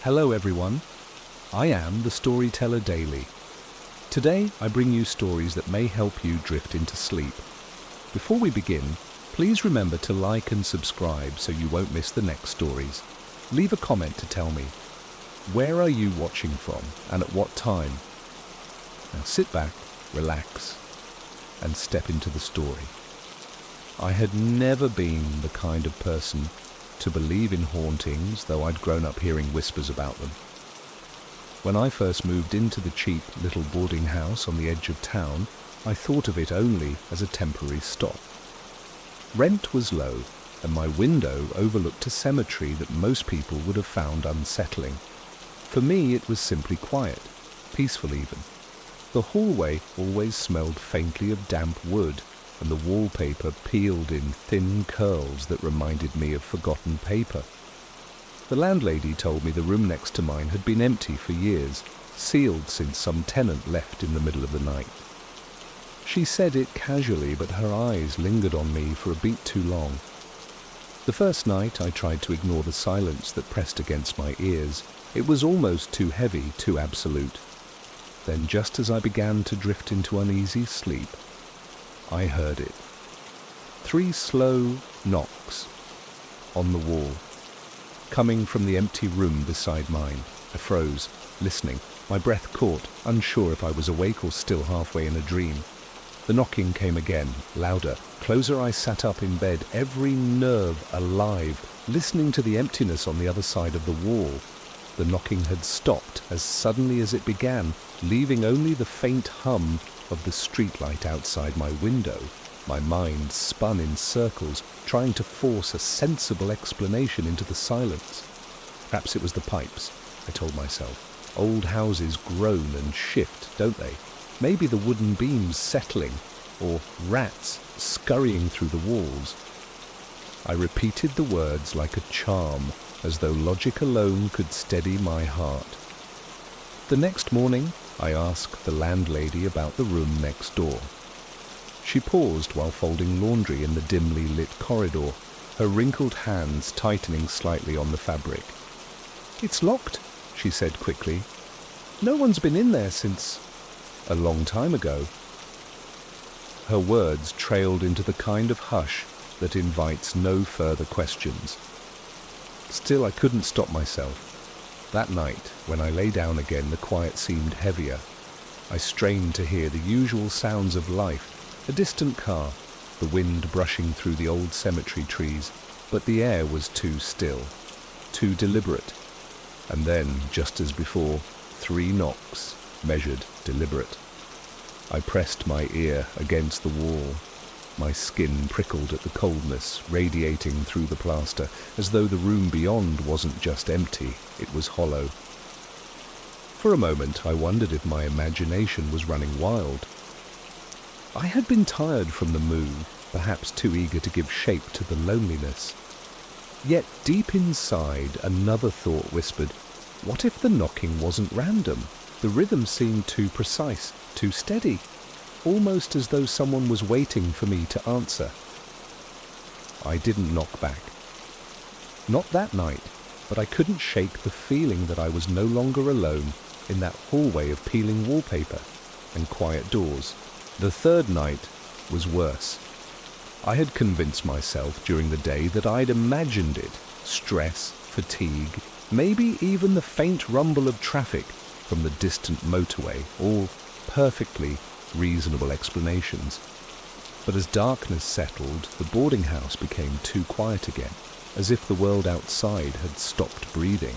Hello everyone, I am the Storyteller Daily. Today I bring you stories that may help you drift into sleep. Before we begin, please remember to like and subscribe so you won't miss the next stories. Leave a comment to tell me, where are you watching from and at what time? Now sit back, relax, and step into the story. I had never been the kind of person to believe in hauntings, though I'd grown up hearing whispers about them. When I first moved into the cheap little boarding house on the edge of town, I thought of it only as a temporary stop. Rent was low, and my window overlooked a cemetery that most people would have found unsettling. For me, it was simply quiet, peaceful even. The hallway always smelled faintly of damp wood, and the wallpaper peeled in thin curls that reminded me of forgotten paper. The landlady told me the room next to mine had been empty for years, sealed since some tenant left in the middle of the night. She said it casually, but her eyes lingered on me for a beat too long. The first night I tried to ignore the silence that pressed against my ears. It was almost too heavy, too absolute. Then, just as I began to drift into uneasy sleep, I heard it. 3 slow knocks on the wall, coming from the empty room beside mine. I froze, listening, my breath caught, unsure if I was awake or still halfway in a dream. The knocking came again, louder, closer. I sat up in bed, every nerve alive, listening to the emptiness on the other side of the wall. The knocking had stopped as suddenly as it began, leaving only the faint hum of the streetlight outside my window. My mind spun in circles, trying to force a sensible explanation into the silence. Perhaps it was the pipes, I told myself. Old houses groan and shift, don't they? Maybe the wooden beams settling, or rats scurrying through the walls. I repeated the words like a charm, as though logic alone could steady my heart. The next morning, I asked the landlady about the room next door. She paused while folding laundry in the dimly lit corridor, her wrinkled hands tightening slightly on the fabric. "It's locked," she said quickly. "No one's been in there since a long time ago." Her words trailed into the kind of hush that invites no further questions. Still, I couldn't stop myself. That night, when I lay down again, the quiet seemed heavier. I strained to hear the usual sounds of life, a distant car, the wind brushing through the old cemetery trees, but the air was too still, too deliberate. And then, just as before, 3 knocks, measured, deliberate. I pressed my ear against the wall. My skin prickled at the coldness radiating through the plaster, as though the room beyond wasn't just empty, it was hollow. For a moment I wondered if my imagination was running wild. I had been tired from the move, perhaps too eager to give shape to the loneliness. Yet deep inside, another thought whispered, what if the knocking wasn't random? The rhythm seemed too precise, too steady, almost as though someone was waiting for me to answer. I didn't knock back. Not that night, but I couldn't shake the feeling that I was no longer alone in that hallway of peeling wallpaper and quiet doors. The third night was worse. I had convinced myself during the day that I'd imagined it. Stress, fatigue, maybe even the faint rumble of traffic from the distant motorway, all perfectly reasonable explanations. But as darkness settled, the boarding house became too quiet again, as if the world outside had stopped breathing.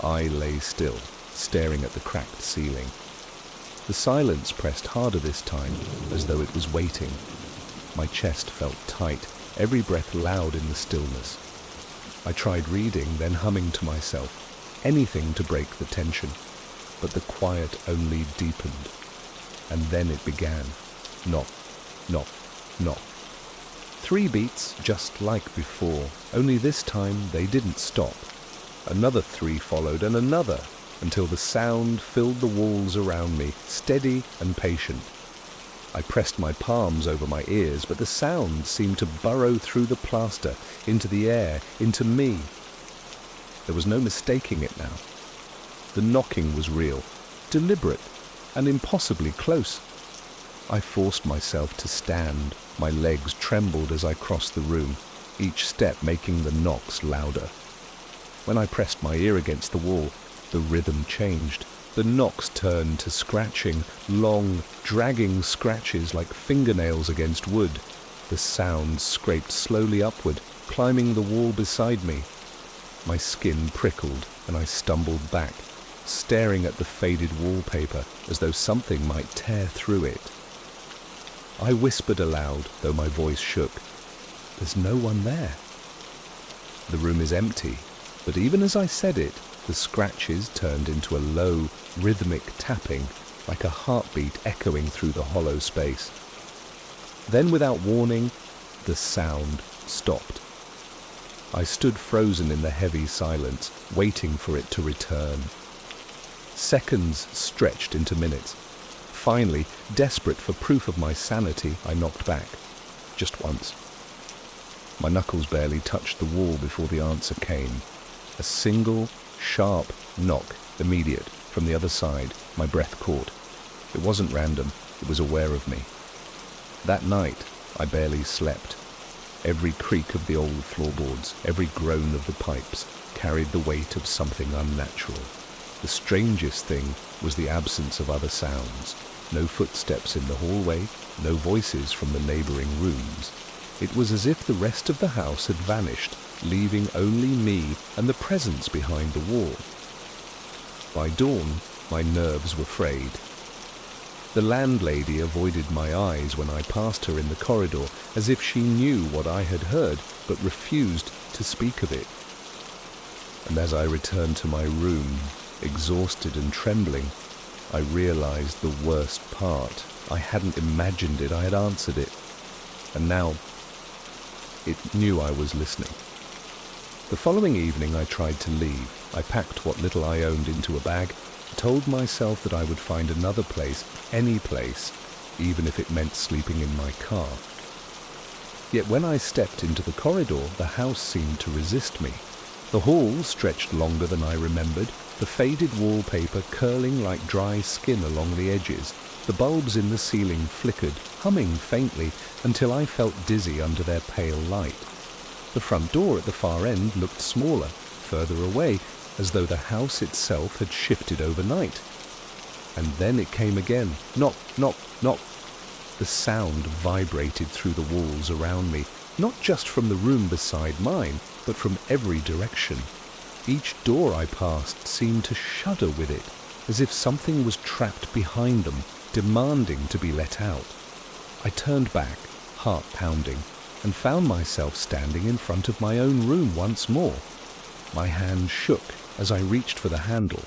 I lay still, staring at the cracked ceiling. The silence pressed harder this time, as though it was waiting. My chest felt tight, every breath loud in the stillness. I tried reading, then humming to myself, anything to break the tension, but the quiet only deepened. And then it began. Knock, knock, knock. 3 beats just like before, only this time they didn't stop. Another 3 followed, and another, until the sound filled the walls around me, steady and patient. I pressed my palms over my ears, but the sound seemed to burrow through the plaster, into the air, into me. There was no mistaking it now. The knocking was real, deliberate, and impossibly close. I forced myself to stand. My legs trembled as I crossed the room, each step making the knocks louder. When I pressed my ear against the wall, the rhythm changed. The knocks turned to scratching, long, dragging scratches like fingernails against wood. The sound scraped slowly upward, climbing the wall beside me. My skin prickled and I stumbled back, staring at the faded wallpaper as though something might tear through it. I whispered aloud, though my voice shook. There's no one there. The room is empty, but even as I said it, the scratches turned into a low, rhythmic tapping, like a heartbeat echoing through the hollow space. Then, without warning, the sound stopped. I stood frozen in the heavy silence, waiting for it to return. Seconds stretched into minutes. Finally, desperate for proof of my sanity, I knocked back. Just once. My knuckles barely touched the wall before the answer came. A single, sharp knock, immediate, from the other side, my breath caught. It wasn't random, it was aware of me. That night, I barely slept. Every creak of the old floorboards, every groan of the pipes, carried the weight of something unnatural. The strangest thing was the absence of other sounds. No footsteps in the hallway, no voices from the neighboring rooms. It was as if the rest of the house had vanished, leaving only me and the presence behind the wall. By dawn, my nerves were frayed. The landlady avoided my eyes when I passed her in the corridor, as if she knew what I had heard, but refused to speak of it. And as I returned to my room, exhausted and trembling, I realized the worst part. I hadn't imagined it, I had answered it. And now, it knew I was listening. The following evening I tried to leave. I packed what little I owned into a bag, told myself that I would find another place, any place, even if it meant sleeping in my car. Yet when I stepped into the corridor, the house seemed to resist me. The hall stretched longer than I remembered, the faded wallpaper curling like dry skin along the edges. The bulbs in the ceiling flickered, humming faintly, until I felt dizzy under their pale light. The front door at the far end looked smaller, further away, as though the house itself had shifted overnight. And then it came again. Knock, knock, knock. The sound vibrated through the walls around me, not just from the room beside mine, but from every direction. Each door I passed seemed to shudder with it, as if something was trapped behind them, demanding to be let out. I turned back, heart pounding, and found myself standing in front of my own room once more. My hand shook as I reached for the handle.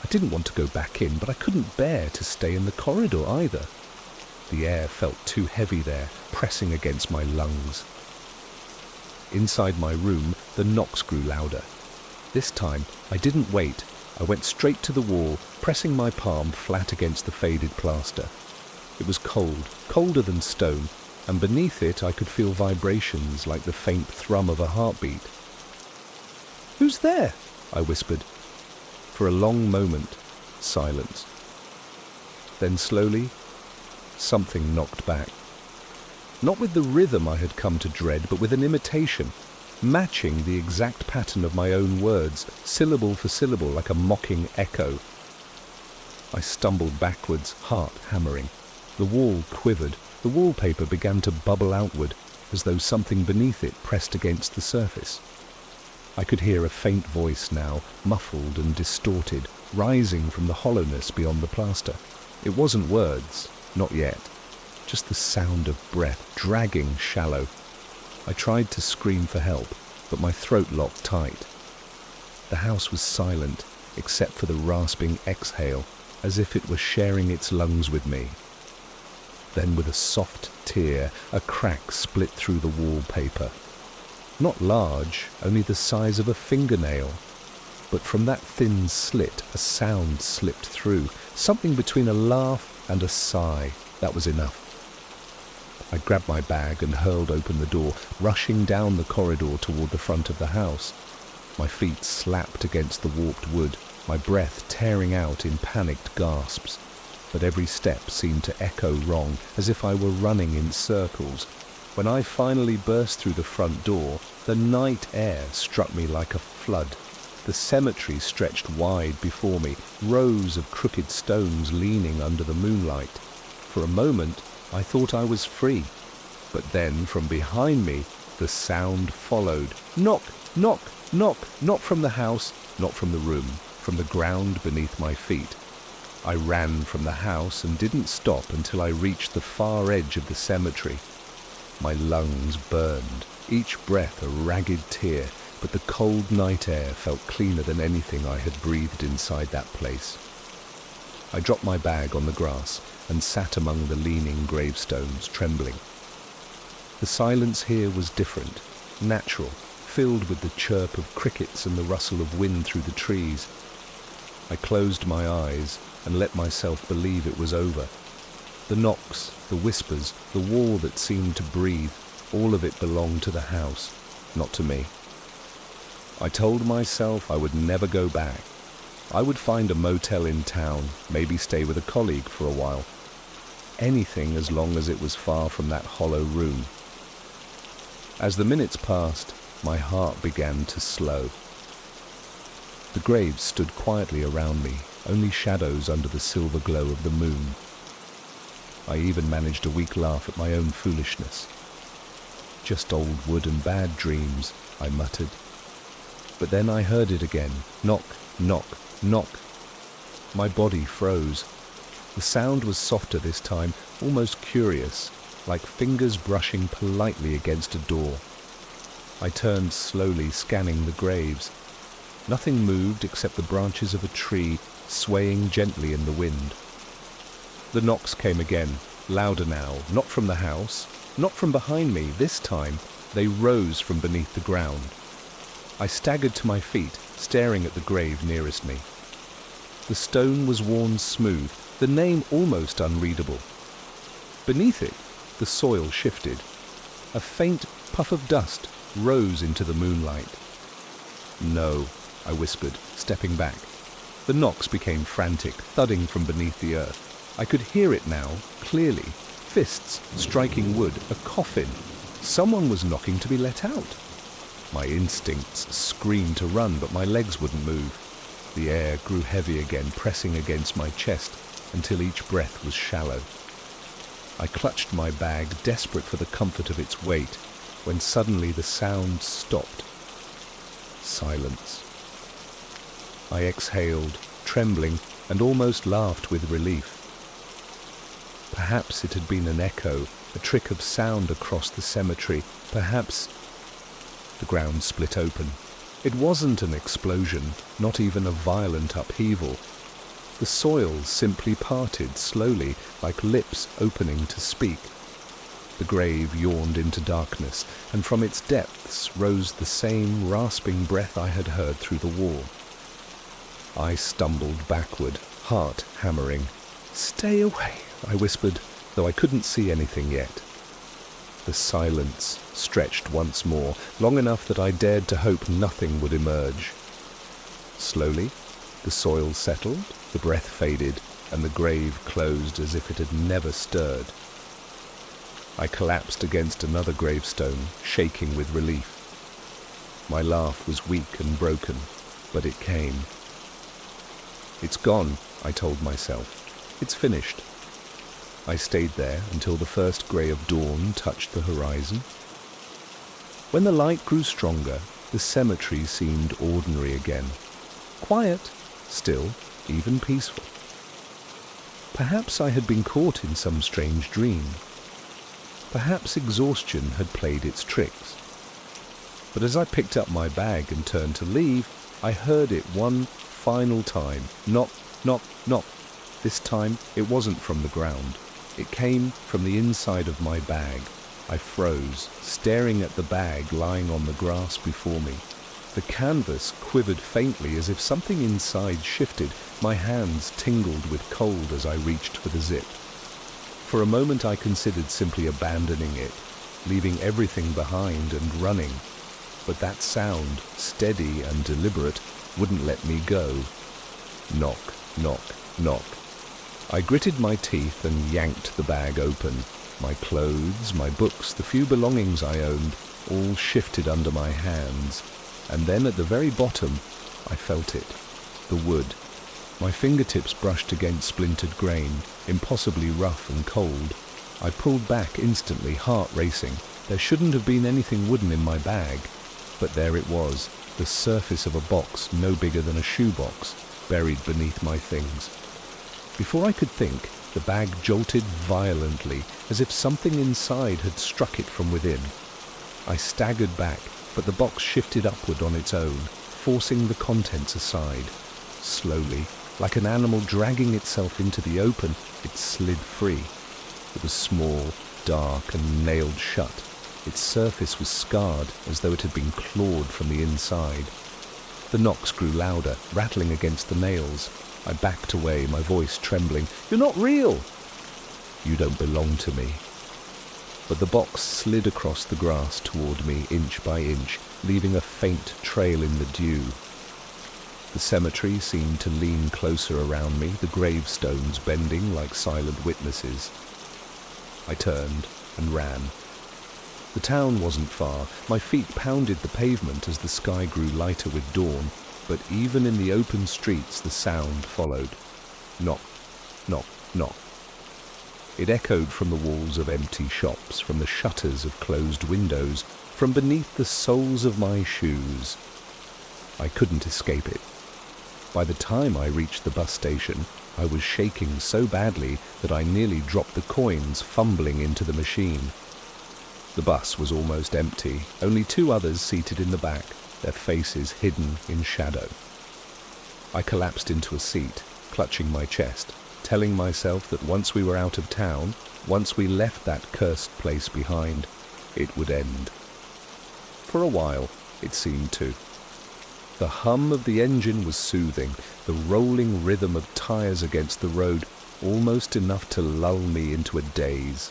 I didn't want to go back in, but I couldn't bear to stay in the corridor either. The air felt too heavy there, pressing against my lungs. Inside my room, the knocks grew louder. This time, I didn't wait. I went straight to the wall, pressing my palm flat against the faded plaster. It was cold, colder than stone, and beneath it I could feel vibrations like the faint thrum of a heartbeat. "Who's there?" I whispered. For a long moment, silence. Then slowly, something knocked back. Not with the rhythm I had come to dread, but with an imitation, matching the exact pattern of my own words, syllable for syllable, like a mocking echo. I stumbled backwards, heart hammering. The wall quivered. The wallpaper began to bubble outward, as though something beneath it pressed against the surface. I could hear a faint voice now, muffled and distorted, rising from the hollowness beyond the plaster. It wasn't words, not yet, just the sound of breath dragging shallow. I tried to scream for help, but my throat locked tight. The house was silent, except for the rasping exhale, as if it were sharing its lungs with me. Then with a soft tear, a crack split through the wallpaper. Not large, only the size of a fingernail. But from that thin slit, a sound slipped through, something between a laugh and a sigh. That was enough. I grabbed my bag and hurled open the door, rushing down the corridor toward the front of the house. My feet slapped against the warped wood, my breath tearing out in panicked gasps. But every step seemed to echo wrong, as if I were running in circles. When I finally burst through the front door, the night air struck me like a flood. The cemetery stretched wide before me, rows of crooked stones leaning under the moonlight. For a moment, I thought I was free. But then, from behind me, the sound followed. Knock, knock, knock, not from the house, not from the room, from the ground beneath my feet. I ran from the house and didn't stop until I reached the far edge of the cemetery. My lungs burned, each breath a ragged tear, but the cold night air felt cleaner than anything I had breathed inside that place. I dropped my bag on the grass and sat among the leaning gravestones, trembling. The silence here was different, natural, filled with the chirp of crickets and the rustle of wind through the trees. I closed my eyes and let myself believe it was over. The knocks, the whispers, the wall that seemed to breathe, all of it belonged to the house, not to me. I told myself I would never go back. I would find a motel in town, maybe stay with a colleague for a while. Anything as long as it was far from that hollow room. As the minutes passed, my heart began to slow. The graves stood quietly around me, only shadows under the silver glow of the moon. I even managed a weak laugh at my own foolishness. Just old wood and bad dreams, I muttered. But then I heard it again. Knock, knock, knock. My body froze. The sound was softer this time, almost curious, like fingers brushing politely against a door. I turned slowly, scanning the graves. Nothing moved except the branches of a tree swaying gently in the wind. The knocks came again, louder now, not from the house, not from behind me. This time, they rose from beneath the ground. I staggered to my feet, staring at the grave nearest me. The stone was worn smooth, the name almost unreadable. Beneath it, the soil shifted. A faint puff of dust rose into the moonlight. No, I whispered, stepping back. The knocks became frantic, thudding from beneath the earth. I could hear it now, clearly. Fists striking wood, a coffin. Someone was knocking to be let out. My instincts screamed to run, but my legs wouldn't move. The air grew heavy again, pressing against my chest until each breath was shallow. I clutched my bag, desperate for the comfort of its weight, when suddenly the sound stopped. Silence. I exhaled, trembling, and almost laughed with relief. Perhaps it had been an echo, a trick of sound across the cemetery. Perhaps... The ground split open. It wasn't an explosion, not even a violent upheaval. The soil simply parted slowly, like lips opening to speak. The grave yawned into darkness, and from its depths rose the same rasping breath I had heard through the wall. I stumbled backward, heart hammering. "Stay away," I whispered, though I couldn't see anything yet. The silence stretched once more, long enough that I dared to hope nothing would emerge. Slowly, the soil settled, the breath faded, and the grave closed as if it had never stirred. I collapsed against another gravestone, shaking with relief. My laugh was weak and broken, but it came. "It's gone," I told myself. "It's finished." I stayed there until the first grey of dawn touched the horizon. When the light grew stronger, the cemetery seemed ordinary again. Quiet, still, even peaceful. Perhaps I had been caught in some strange dream. Perhaps exhaustion had played its tricks. But as I picked up my bag and turned to leave, I heard it one final time. Knock, knock, knock. This time it wasn't from the ground. It came from the inside of my bag. I froze, staring at the bag lying on the grass before me. The canvas quivered faintly as if something inside shifted. My hands tingled with cold as I reached for the zip. For a moment I considered simply abandoning it, leaving everything behind and running. but that sound, steady and deliberate, wouldn't let me go. Knock, knock, knock. I gritted my teeth and yanked the bag open. My clothes, my books, the few belongings I owned, all shifted under my hands. And then at the very bottom, I felt it. The wood. My fingertips brushed against splintered grain, impossibly rough and cold. I pulled back instantly, heart racing. There shouldn't have been anything wooden in my bag. But there it was, the surface of a box no bigger than a shoebox, buried beneath my things. Before I could think, the bag jolted violently, as if something inside had struck it from within. I staggered back, but the box shifted upward on its own, forcing the contents aside. Slowly, like an animal dragging itself into the open, it slid free. It was small, dark, and nailed shut. Its surface was scarred, as though it had been clawed from the inside. The knocks grew louder, rattling against the nails. I backed away, my voice trembling. "You're not real!" "You don't belong to me." But the box slid across the grass toward me, inch by inch, leaving a faint trail in the dew. The cemetery seemed to lean closer around me, the gravestones bending like silent witnesses. I turned and ran. The town wasn't far. My feet pounded the pavement as the sky grew lighter with dawn, but even in the open streets the sound followed. Knock, knock, knock. It echoed from the walls of empty shops, from the shutters of closed windows, from beneath the soles of my shoes. I couldn't escape it. By the time I reached the bus station, I was shaking so badly that I nearly dropped the coins, fumbling into the machine. The bus was almost empty, only 2 others seated in the back, their faces hidden in shadow. I collapsed into a seat, clutching my chest, telling myself that once we were out of town, once we left that cursed place behind, it would end. For a while, it seemed to. The hum of the engine was soothing, the rolling rhythm of tires against the road, almost enough to lull me into a daze.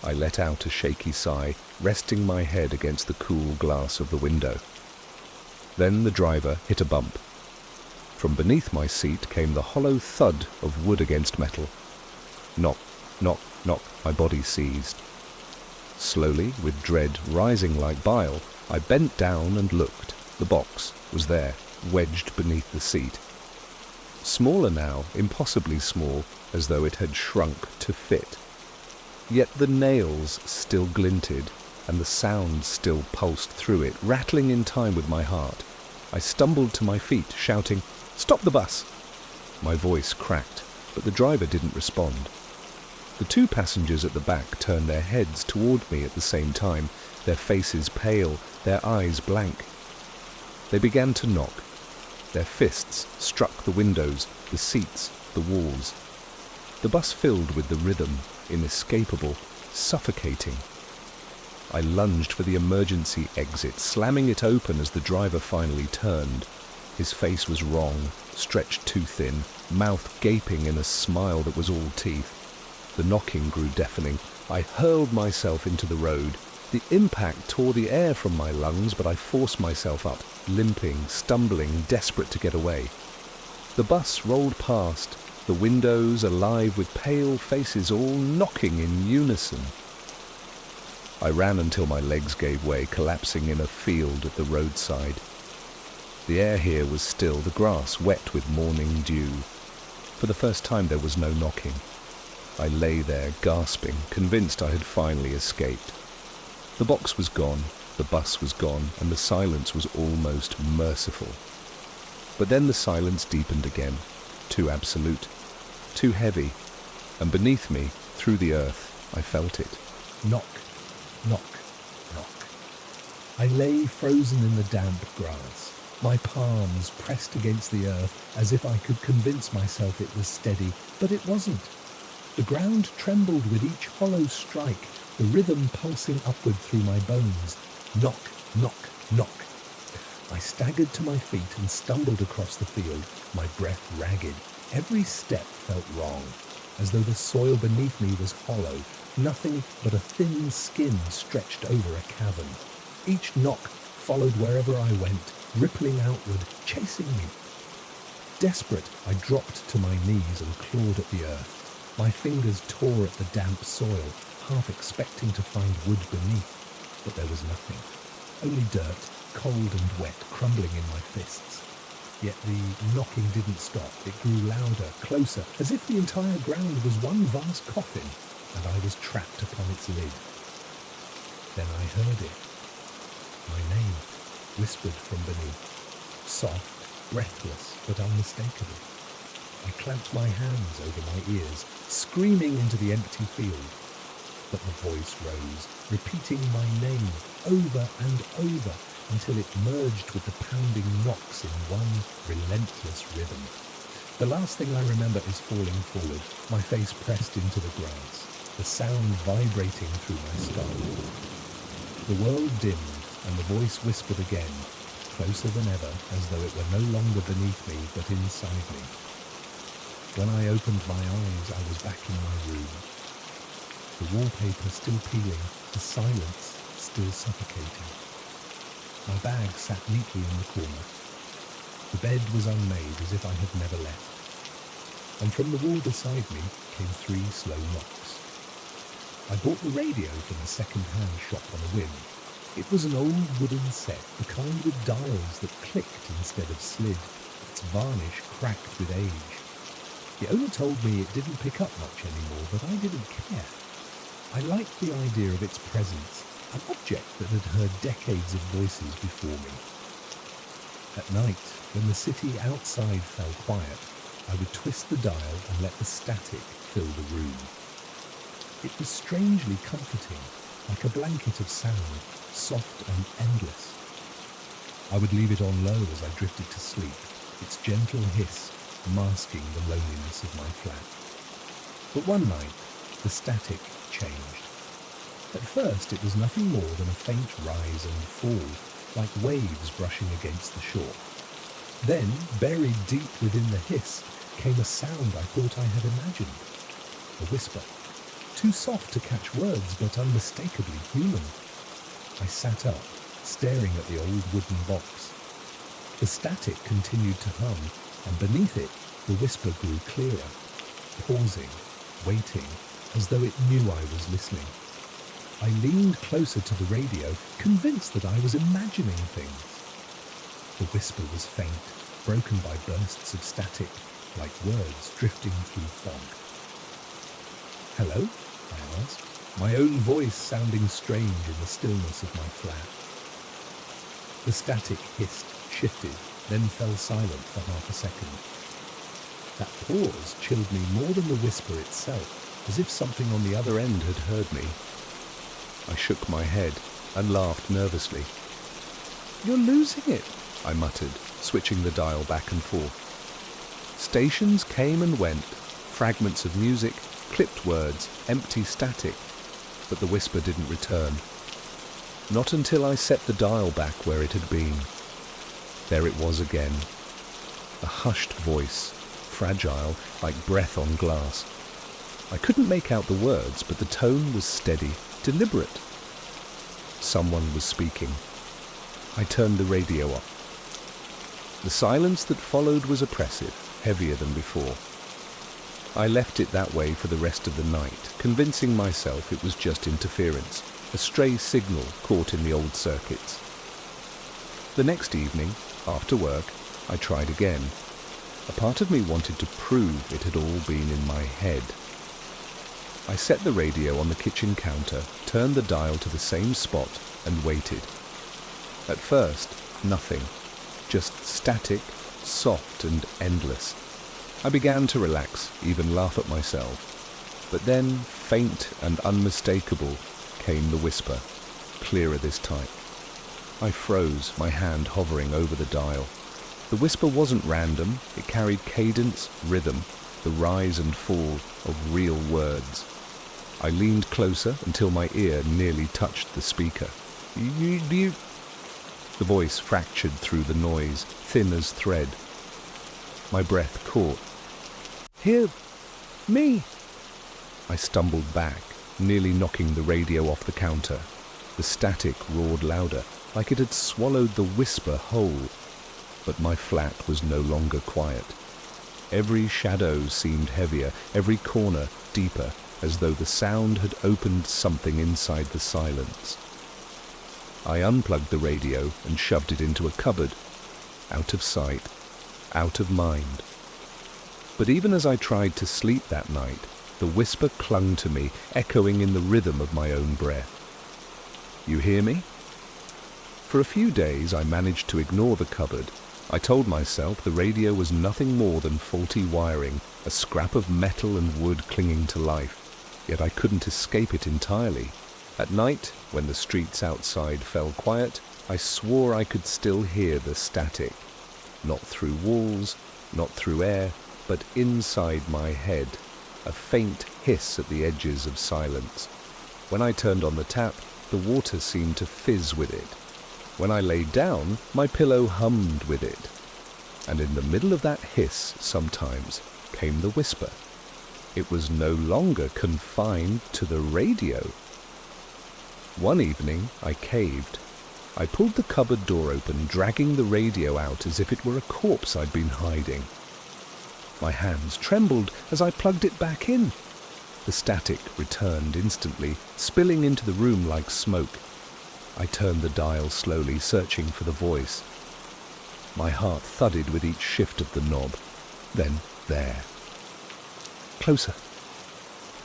I let out a shaky sigh, resting my head against the cool glass of the window. Then the driver hit a bump. From beneath my seat came the hollow thud of wood against metal. Knock, knock, knock, my body seized. Slowly, with dread rising like bile, I bent down and looked. The box was there, wedged beneath the seat. Smaller now, impossibly small, as though it had shrunk to fit. Yet the nails still glinted, and the sound still pulsed through it, rattling in time with my heart. I stumbled to my feet, shouting, "Stop the bus!" My voice cracked, but the driver didn't respond. The 2 passengers at the back turned their heads toward me at the same time, their faces pale, their eyes blank. They began to knock. Their fists struck the windows, the seats, the walls. The bus filled with the rhythm, inescapable, suffocating. I lunged for the emergency exit, slamming it open as the driver finally turned. His face was wrong, stretched too thin, mouth gaping in a smile that was all teeth. The knocking grew deafening. I hurled myself into the road. The impact tore the air from my lungs, but I forced myself up, limping, stumbling, desperate to get away. The bus rolled past, the windows alive with pale faces all knocking in unison. I ran until my legs gave way, collapsing in a field at the roadside. The air here was still, the grass wet with morning dew. For the first time there was no knocking. I lay there, gasping, convinced I had finally escaped. The box was gone, the bus was gone, and the silence was almost merciful. But then the silence deepened again, too absolute, too heavy, and beneath me, through the earth, I felt it. Knock, knock, knock. I lay frozen in the damp grass, my palms pressed against the earth as if I could convince myself it was steady, but it wasn't. The ground trembled with each hollow strike, the rhythm pulsing upward through my bones. Knock, knock, knock. I staggered to my feet and stumbled across the field, my breath ragged. Every step felt wrong, as though the soil beneath me was hollow, nothing but a thin skin stretched over a cavern. Each knock followed wherever I went, rippling outward, chasing me. Desperate, I dropped to my knees and clawed at the earth. My fingers tore at the damp soil, half expecting to find wood beneath, but there was nothing. Only dirt, cold and wet, crumbling in my fists. Yet the knocking didn't stop. It grew louder, closer, as if the entire ground was one vast coffin, and I was trapped upon its lid. Then I heard it. My name, whispered from beneath. Soft, breathless, but unmistakable. I clamped my hands over my ears, screaming into the empty field. But the voice rose, repeating my name over and over, until it merged with the pounding knocks in one relentless rhythm. The last thing I remember is falling forward, my face pressed into the grass, the sound vibrating through my skull. The world dimmed, and the voice whispered again, closer than ever, as though it were no longer beneath me, but inside me. When I opened my eyes, I was back in my room. The wallpaper still peeling, the silence still suffocating. My bag sat neatly in the corner. The bed was unmade, as if I had never left. And from the wall beside me came 3 slow knocks. I bought the radio from a second-hand shop on a whim. It was an old wooden set, the kind with dials that clicked instead of slid, its varnish cracked with age. The owner told me it didn't pick up much anymore, but I didn't care. I liked the idea of its presence, an object that had heard decades of voices before me. At night, when the city outside fell quiet, I would twist the dial and let the static fill the room. It was strangely comforting, like a blanket of sound, soft and endless. I would leave it on low as I drifted to sleep, its gentle hiss masking the loneliness of my flat. But one night, the static changed. At first, it was nothing more than a faint rise and fall, like waves brushing against the shore. Then, buried deep within the hiss, came a sound I thought I had imagined. A whisper. Too soft to catch words, but unmistakably human. I sat up, staring at the old wooden box. The static continued to hum, and beneath it, the whisper grew clearer, pausing, waiting, as though it knew I was listening. I leaned closer to the radio, convinced that I was imagining things. The whisper was faint, broken by bursts of static, like words drifting through fog. "Hello?" I asked, my own voice sounding strange in the stillness of my flat. The static hissed, shifted, then fell silent for half a second. That pause chilled me more than the whisper itself, as if something on the other end had heard me. I shook my head and laughed nervously. "You're losing it," I muttered, switching the dial back and forth. Stations came and went, fragments of music, clipped words, empty static, but the whisper didn't return. Not until I set the dial back where it had been. There it was again, a hushed voice, fragile, like breath on glass. I couldn't make out the words, but the tone was steady, deliberate. Someone was speaking. I turned the radio off. The silence that followed was oppressive, heavier than before. I left it that way for the rest of the night, convincing myself it was just interference, a stray signal caught in the old circuits. The next evening, after work, I tried again. A part of me wanted to prove it had all been in my head. I set the radio on the kitchen counter, turned the dial to the same spot, and waited. At first, nothing. Just static, soft and endless. I began to relax, even laugh at myself. But then, faint and unmistakable, came the whisper, clearer this time. I froze, my hand hovering over the dial. The whisper wasn't random, it carried cadence, rhythm, the rise and fall of real words. I leaned closer until my ear nearly touched the speaker. The voice fractured through the noise, thin as thread. My breath caught. "Hear me!" I stumbled back, nearly knocking the radio off the counter. The static roared louder, like it had swallowed the whisper whole. But my flat was no longer quiet. Every shadow seemed heavier, every corner deeper, as though the sound had opened something inside the silence. I unplugged the radio and shoved it into a cupboard, out of sight, out of mind. But even as I tried to sleep that night, the whisper clung to me, echoing in the rhythm of my own breath. You hear me? For a few days I managed to ignore the cupboard. I told myself the radio was nothing more than faulty wiring, a scrap of metal and wood clinging to life. Yet I couldn't escape it entirely. At night, when the streets outside fell quiet, I swore I could still hear the static. Not through walls, not through air, but inside my head, a faint hiss at the edges of silence. When I turned on the tap, the water seemed to fizz with it. When I lay down, my pillow hummed with it. And in the middle of that hiss, sometimes, came the whisper. It was no longer confined to the radio. One evening, I caved. I pulled the cupboard door open, dragging the radio out as if it were a corpse I'd been hiding. My hands trembled as I plugged it back in. The static returned instantly, spilling into the room like smoke. I turned the dial slowly, searching for the voice. My heart thudded with each shift of the knob. Then, there. Closer.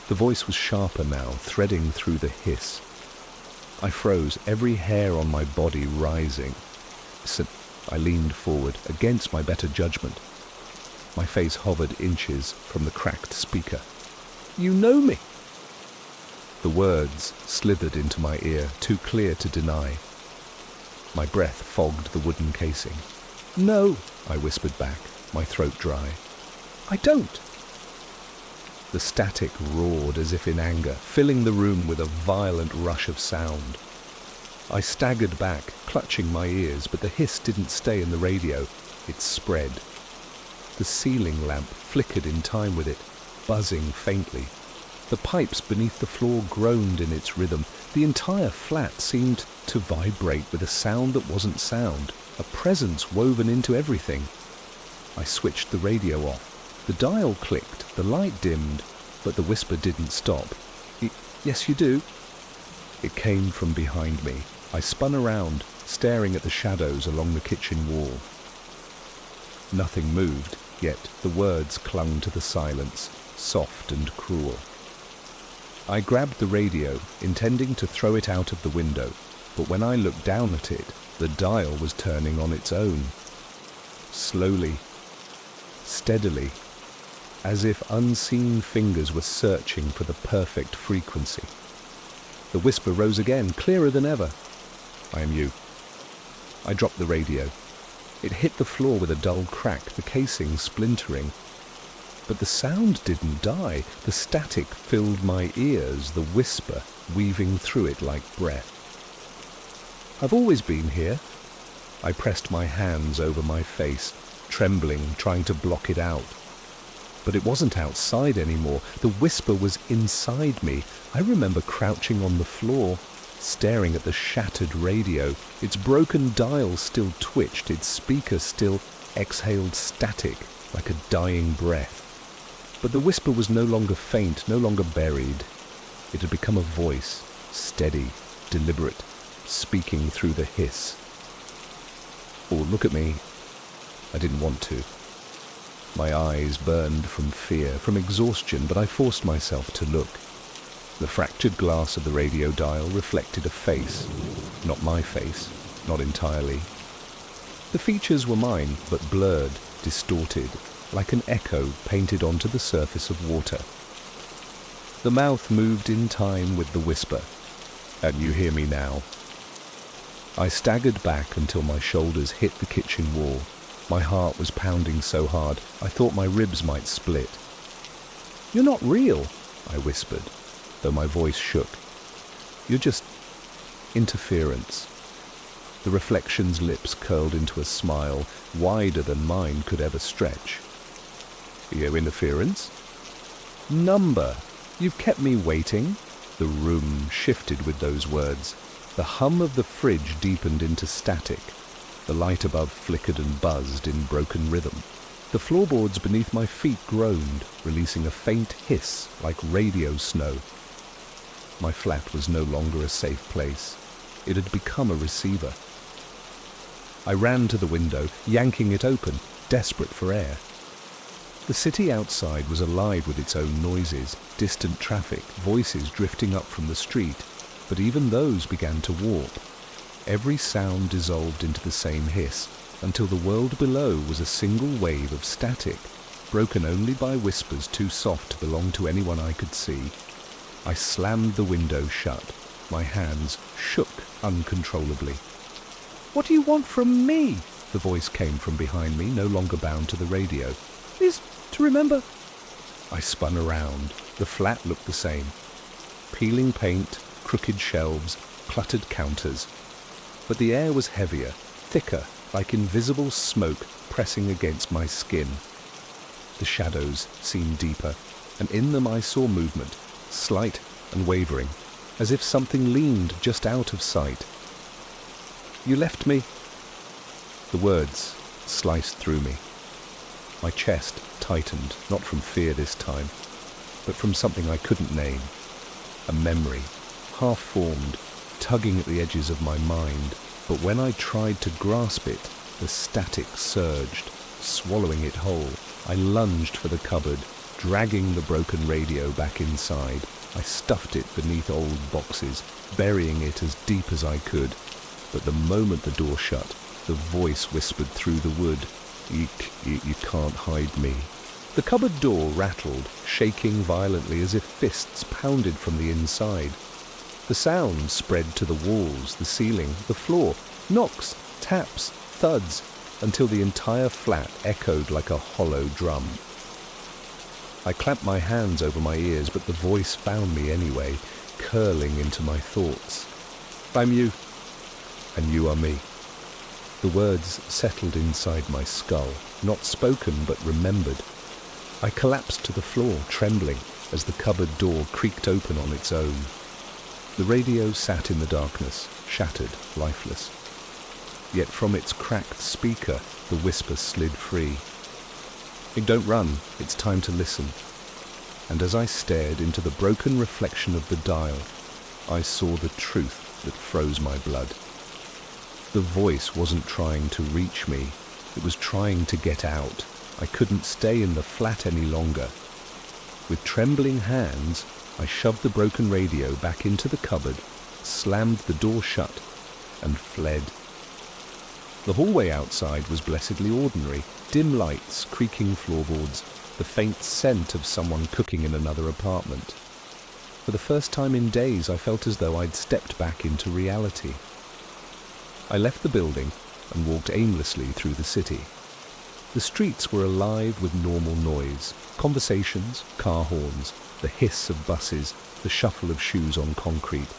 The voice was sharper now, threading through the hiss. I froze, every hair on my body rising. I leaned forward, against my better judgment. My face hovered inches from the cracked speaker. You know me! The words slithered into my ear, too clear to deny. My breath fogged the wooden casing. No, I whispered back, my throat dry. I don't. The static roared as if in anger, filling the room with a violent rush of sound. I staggered back, clutching my ears, but the hiss didn't stay in the radio. It spread. The ceiling lamp flickered in time with it, buzzing faintly. The pipes beneath the floor groaned in its rhythm. The entire flat seemed to vibrate with a sound that wasn't sound, a presence woven into everything. I switched the radio off. The dial clicked, the light dimmed, but the whisper didn't stop. Yes, you do. It came from behind me. I spun around, staring at the shadows along the kitchen wall. Nothing moved, yet the words clung to the silence, soft and cruel. I grabbed the radio, intending to throw it out of the window, but when I looked down at it, the dial was turning on its own. Slowly, steadily, as if unseen fingers were searching for the perfect frequency. The whisper rose again, clearer than ever. I am you. I dropped the radio. It hit the floor with a dull crack, the casing splintering. But the sound didn't die. The static filled my ears, the whisper weaving through it like breath. I've always been here. I pressed my hands over my face, trembling, trying to block it out. But it wasn't outside anymore. The whisper was inside me. I remember crouching on the floor, staring at the shattered radio. Its broken dial still twitched, its speaker still exhaled static like a dying breath. But the whisper was no longer faint, no longer buried. It had become a voice, steady, deliberate, speaking through the hiss. Oh, look at me. I didn't want to. My eyes burned from fear, from exhaustion, but I forced myself to look. The fractured glass of the radio dial reflected a face. Not my face, not entirely. The features were mine, but blurred, distorted, like an echo painted onto the surface of water. The mouth moved in time with the whisper. And you hear me now. I staggered back until my shoulders hit the kitchen wall. My heart was pounding so hard, I thought my ribs might split. You're not real, I whispered, though my voice shook. You're just interference. The reflection's lips curled into a smile wider than mine could ever stretch. You interference? Number. You've kept me waiting. The room shifted with those words. The hum of the fridge deepened into static. The light above flickered and buzzed in broken rhythm. The floorboards beneath my feet groaned, releasing a faint hiss like radio snow. My flat was no longer a safe place. It had become a receiver. I ran to the window, yanking it open, desperate for air. The city outside was alive with its own noises, distant traffic, voices drifting up from the street, but even those began to warp. Every sound dissolved into the same hiss, until the world below was a single wave of static, broken only by whispers too soft to belong to anyone I could see. I slammed the window shut. My hands shook uncontrollably. "What do you want from me?" The voice came from behind me, no longer bound to the radio. "Is to remember." I spun around. The flat looked the same. Peeling paint, crooked shelves, cluttered counters. But the air was heavier, thicker, like invisible smoke pressing against my skin. The shadows seemed deeper, and in them I saw movement, slight and wavering, as if something leaned just out of sight. "You left me." The words sliced through me. My chest tightened, not from fear this time, but from something I couldn't name. A memory, half-formed, tugging at the edges of my mind, but when I tried to grasp it, the static surged, swallowing it whole. I lunged for the cupboard, dragging the broken radio back inside. I stuffed it beneath old boxes, burying it as deep as I could. But the moment the door shut, the voice whispered through the wood, You can't hide me." The cupboard door rattled, shaking violently as if fists pounded from the inside. The sound spread to the walls, the ceiling, the floor, knocks, taps, thuds, until the entire flat echoed like a hollow drum. I clamped my hands over my ears, but the voice found me anyway, curling into my thoughts. "I'm you, and you are me." The words settled inside my skull, not spoken but remembered. I collapsed to the floor, trembling, as the cupboard door creaked open on its own. The radio sat in the darkness, shattered, lifeless. Yet from its cracked speaker, the whisper slid free. "Hey, don't run, it's time to listen." And as I stared into the broken reflection of the dial, I saw the truth that froze my blood. The voice wasn't trying to reach me, it was trying to get out. I couldn't stay in the flat any longer. With trembling hands, I shoved the broken radio back into the cupboard, slammed the door shut, and fled. The hallway outside was blessedly ordinary, dim lights, creaking floorboards, the faint scent of someone cooking in another apartment. For the first time in days, I felt as though I'd stepped back into reality. I left the building and walked aimlessly through the city. The streets were alive with normal noise, conversations, car horns, the hiss of buses, the shuffle of shoes on concrete.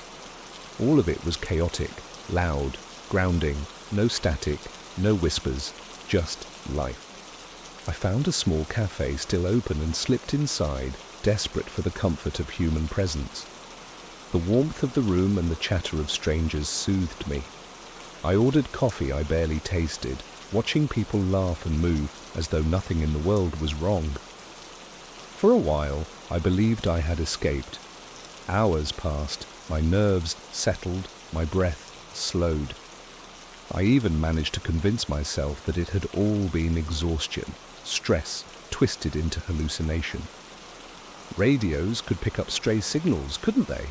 All of it was chaotic, loud, grounding, no static, no whispers, just life. I found a small cafe still open and slipped inside, desperate for the comfort of human presence. The warmth of the room and the chatter of strangers soothed me. I ordered coffee I barely tasted, watching people laugh and move as though nothing in the world was wrong. For a while, I believed I had escaped. Hours passed, my nerves settled, my breath slowed. I even managed to convince myself that it had all been exhaustion, stress twisted into hallucination. Radios could pick up stray signals, couldn't they?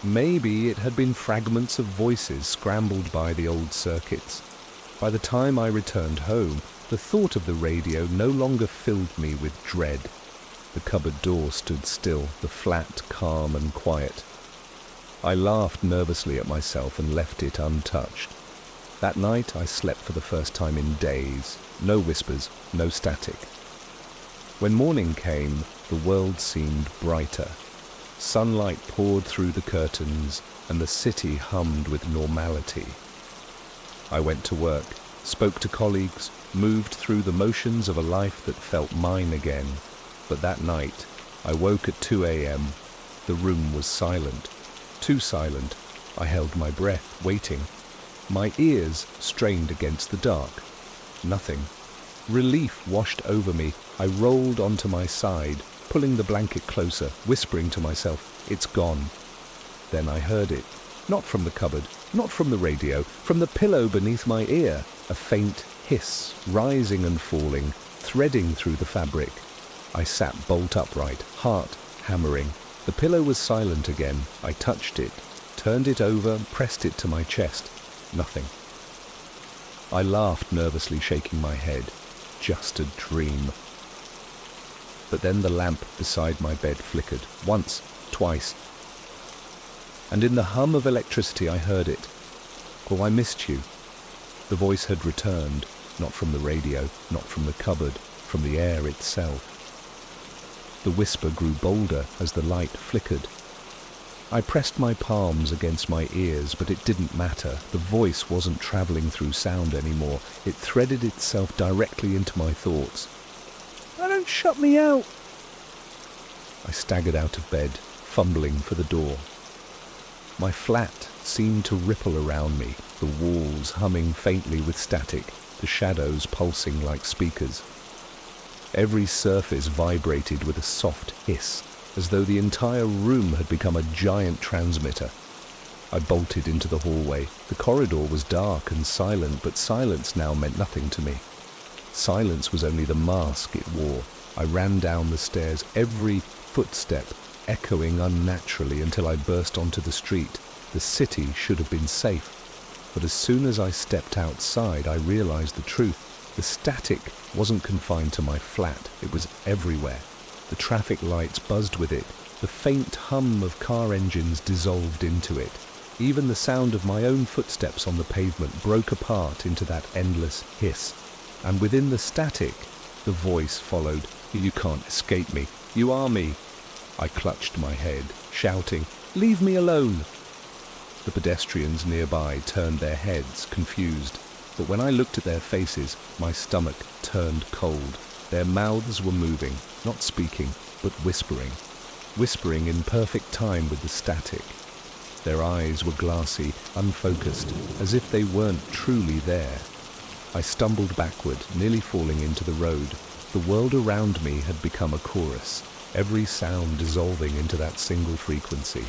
Maybe it had been fragments of voices scrambled by the old circuits. By the time I returned home, the thought of the radio no longer filled me with dread. The cupboard door stood still, the flat calm and quiet. I laughed nervously at myself and left it untouched. That night I slept for the first time in days. No whispers, no static. When morning came, the world seemed brighter. Sunlight poured through the curtains, and the city hummed with normality. I went to work, spoke to colleagues, moved through the motions of a life that felt mine again. But that night, I woke at 2 a.m. The room was silent. Too silent. I held my breath, waiting. My ears strained against the dark. Nothing. Relief washed over me. I rolled onto my side, pulling the blanket closer, whispering to myself, "It's gone." Then I heard it. Not from the cupboard, not from the radio, from the pillow beneath my ear. A faint hiss, rising and falling, threading through the fabric. I sat bolt upright, heart hammering. The pillow was silent again. I touched it, turned it over, pressed it to my chest. Nothing. I laughed nervously, shaking my head. Just a dream. But then the lamp beside my bed flickered. Once, twice. And in the hum of electricity I heard it. "Oh, I missed you." The voice had returned, not from the radio, not from the cupboard, from the air itself. The whisper grew bolder as the light flickered. I pressed my palms against my ears, but it didn't matter. The voice wasn't travelling through sound anymore. It threaded itself directly into my thoughts. "Oh, don't shut me out!" I staggered out of bed, fumbling for the door. My flat seemed to ripple around me, the walls humming faintly with static, the shadows pulsing like speakers. Every surface vibrated with a soft hiss, as though the entire room had become a giant transmitter. I bolted into the hallway. The corridor was dark and silent, but silence now meant nothing to me. Silence was only the mask it wore. I ran down the stairs, every footstep echoing unnaturally until I burst onto the street. The city should have been safe. But as soon as I stepped outside, I realized the truth. The static wasn't confined to my flat. It was everywhere. The traffic lights buzzed with it. The faint hum of car engines dissolved into it. Even the sound of my own footsteps on the pavement broke apart into that endless hiss. And within the static, the voice followed. "You can't escape me. You are me." I clutched my head, shouting, "Leave me alone!" The pedestrians nearby turned their heads, confused. But when I looked at their faces, my stomach turned cold. Their mouths were moving, not speaking, but whispering. Whispering in perfect time with the static. Their eyes were glassy, unfocused, as if they weren't truly there. I stumbled backward, nearly falling into the road. The world around me had become a chorus, every sound dissolving into that single frequency.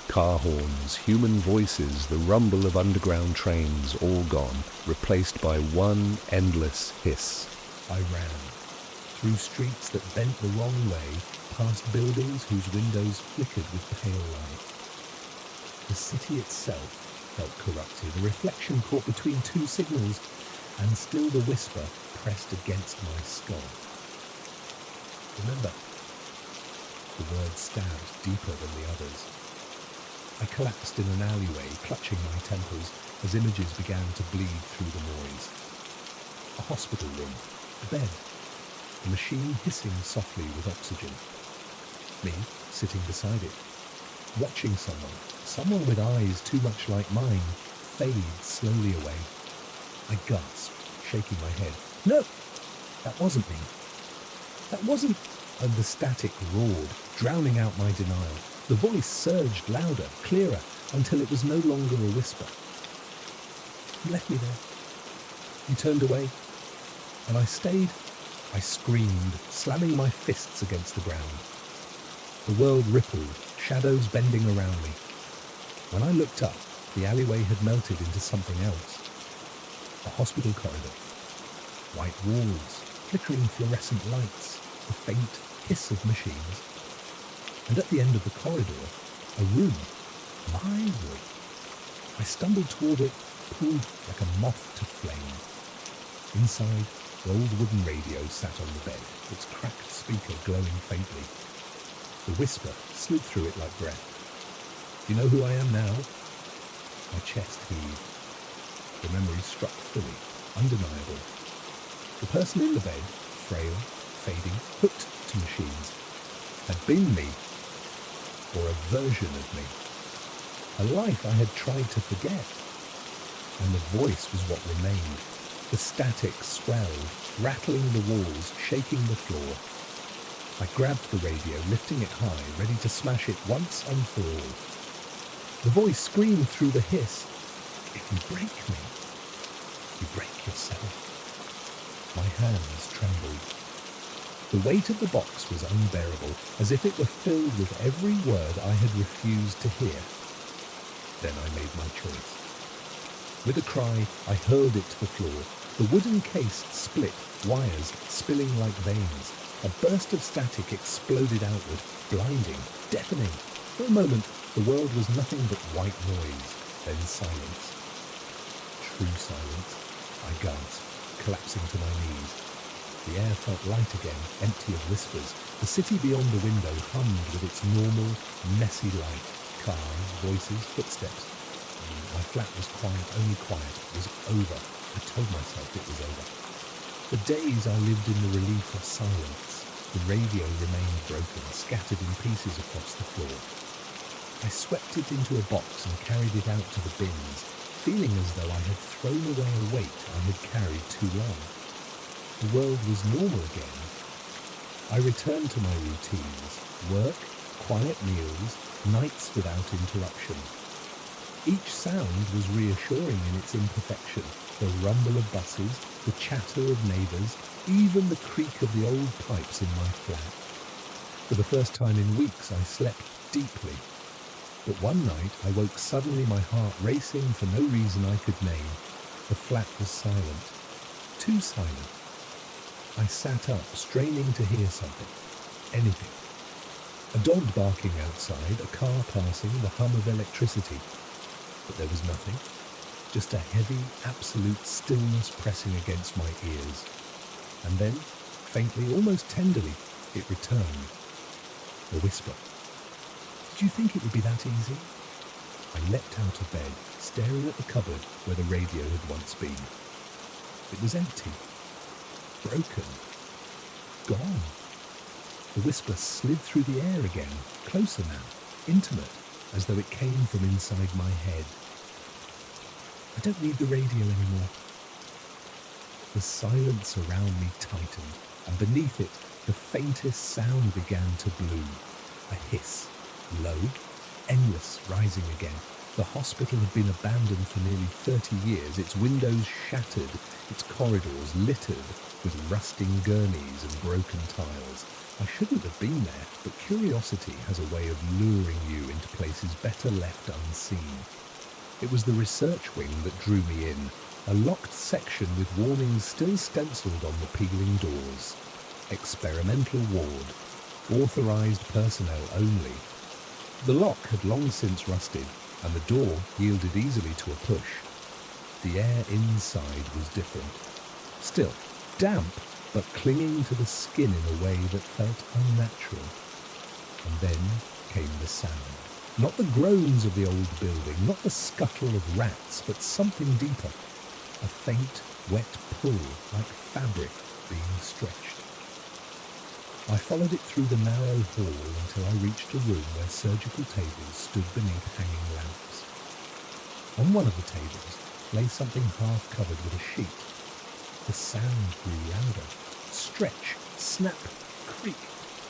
Car horns, human voices, the rumble of underground trains, all gone, replaced by one endless hiss. I ran, through streets that bent the wrong way, past buildings whose windows flickered with pale light. The city itself felt corrupted, a reflection caught between two signals, and still the whisper pressed against my skull. "Remember." The word stabbed deeper than the others. I collapsed in an alleyway, clutching my temples as images began to bleed through the noise. A hospital room, a bed, a machine hissing softly with oxygen. Me sitting beside it, watching someone with eyes too much like mine, fade slowly away. I gasped, shaking my head. "No, that wasn't me. That wasn't..." And the static roared, drowning out my denial. The voice surged louder, clearer, until it was no longer a whisper. "You left me there. You turned away. And I stayed." I screamed, slamming my fists against the ground. The world rippled, shadows bending around me. When I looked up, the alleyway had melted into something else. A hospital corridor. White walls, flickering fluorescent lights, the faint hiss of machines. And at the end of the corridor, a room. My room. I stumbled toward it, pulled like a moth to flame. Inside, the old wooden radio sat on the bed, its cracked speaker glowing faintly. The whisper slid through it like breath. "You know who I am now?" My chest heaved. The memory struck fully, undeniable. The person in the bed, frail, fading, hooked to machines, had been me, or a version of me. A life I had tried to forget. And the voice was what remained. The static swelled, rattling the walls, shaking the floor. I grabbed the radio, lifting it high, ready to smash it once and for all. The voice screamed through the hiss. If you break me, you break yourself. My hands trembled. The weight of the box was unbearable, as if it were filled with every word I had refused to hear. Then I made my choice. With a cry, I hurled it to the floor. The wooden case split, wires spilling like veins. A burst of static exploded outward, blinding, deafening. For a moment, the world was nothing but white noise, then silence. True silence. I gasped, collapsing to my knees. The air felt light again, empty of whispers. The city beyond the window hummed with its normal, messy life. Cars, voices, footsteps. My flat was quiet, only quiet. It was over. I told myself it was over. For days I lived in the relief of silence. The radio remained broken, scattered in pieces across the floor. I swept it into a box and carried it out to the bins, feeling as though I had thrown away a weight I had carried too long. The world was normal again. I returned to my routines: work, quiet meals, nights without interruption. Each sound was reassuring in its imperfection: the rumble of buses, the chatter of neighbours, even the creak of the old pipes in my flat. For the first time in weeks, I slept deeply. But one night I woke suddenly, my heart racing for no reason I could name. The flat was silent. Too silent. I sat up, straining to hear something. Anything. A dog barking outside, a car passing, the hum of electricity. But there was nothing. Just a heavy, absolute stillness pressing against my ears. And then, faintly, almost tenderly, it returned. A whisper. Did you think it would be that easy? I leapt out of bed, staring at the cupboard where the radio had once been. It was empty. Broken. Gone. The whisper slid through the air again, closer now, intimate, as though it came from inside my head. I don't need the radio anymore. The silence around me tightened, and beneath it, the faintest sound began to bloom. A hiss. Low, endless, rising again. The hospital had been abandoned for nearly 30 years, its windows shattered, its corridors littered with rusting gurneys and broken tiles. I shouldn't have been there, but curiosity has a way of luring you into places better left unseen. It was the research wing that drew me in, a locked section with warnings still stenciled on the peeling doors. Experimental ward. Authorized personnel only. The lock had long since rusted, and the door yielded easily to a push. The air inside was different. Still, damp, but clinging to the skin in a way that felt unnatural. And then came the sound. Not the groans of the old building, not the scuttle of rats, but something deeper. A faint, wet pull, like fabric being stretched. I followed it through the narrow hall until I reached a room where surgical tables stood beneath hanging lamps. On one of the tables lay something half covered with a sheet. The sound grew louder. Stretch, snap, creak.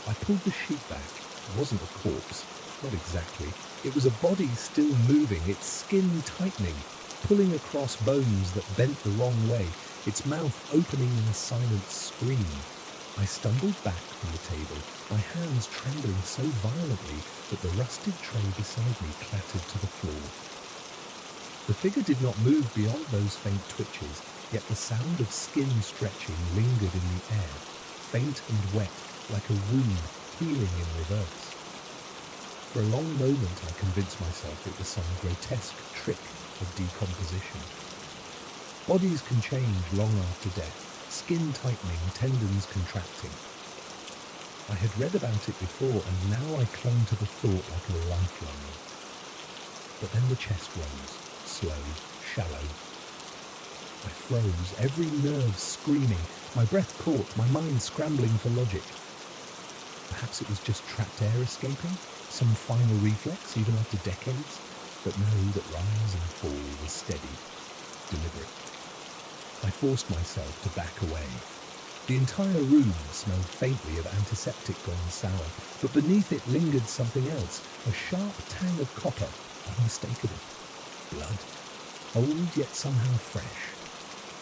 I pulled the sheet back. It wasn't a corpse. Not exactly. It was a body still moving, its skin tightening, pulling across bones that bent the wrong way, its mouth opening in a silent scream. I stumbled back from the table, my hands trembling so violently that the rusted tray beside me clattered to the floor. The figure did not move beyond those faint twitches, yet the sound of skin stretching lingered in the air, faint and wet, like a wound healing in reverse. For a long moment I convinced myself it was some grotesque trick of decomposition. Bodies can change long after death. Skin tightening, tendons contracting. I had read about it before, and now I clung to the thought like a lifeline. But then the chest rose, slow, shallow. I froze, every nerve screaming, my breath caught, my mind scrambling for logic. Perhaps it was just trapped air escaping, some final reflex, even after decades. But no, that rise and fall was steady, deliberate. I forced myself to back away. The entire room smelled faintly of antiseptic gone sour, but beneath it lingered something else, a sharp tang of copper, Unmistakable. Blood. Old yet somehow fresh.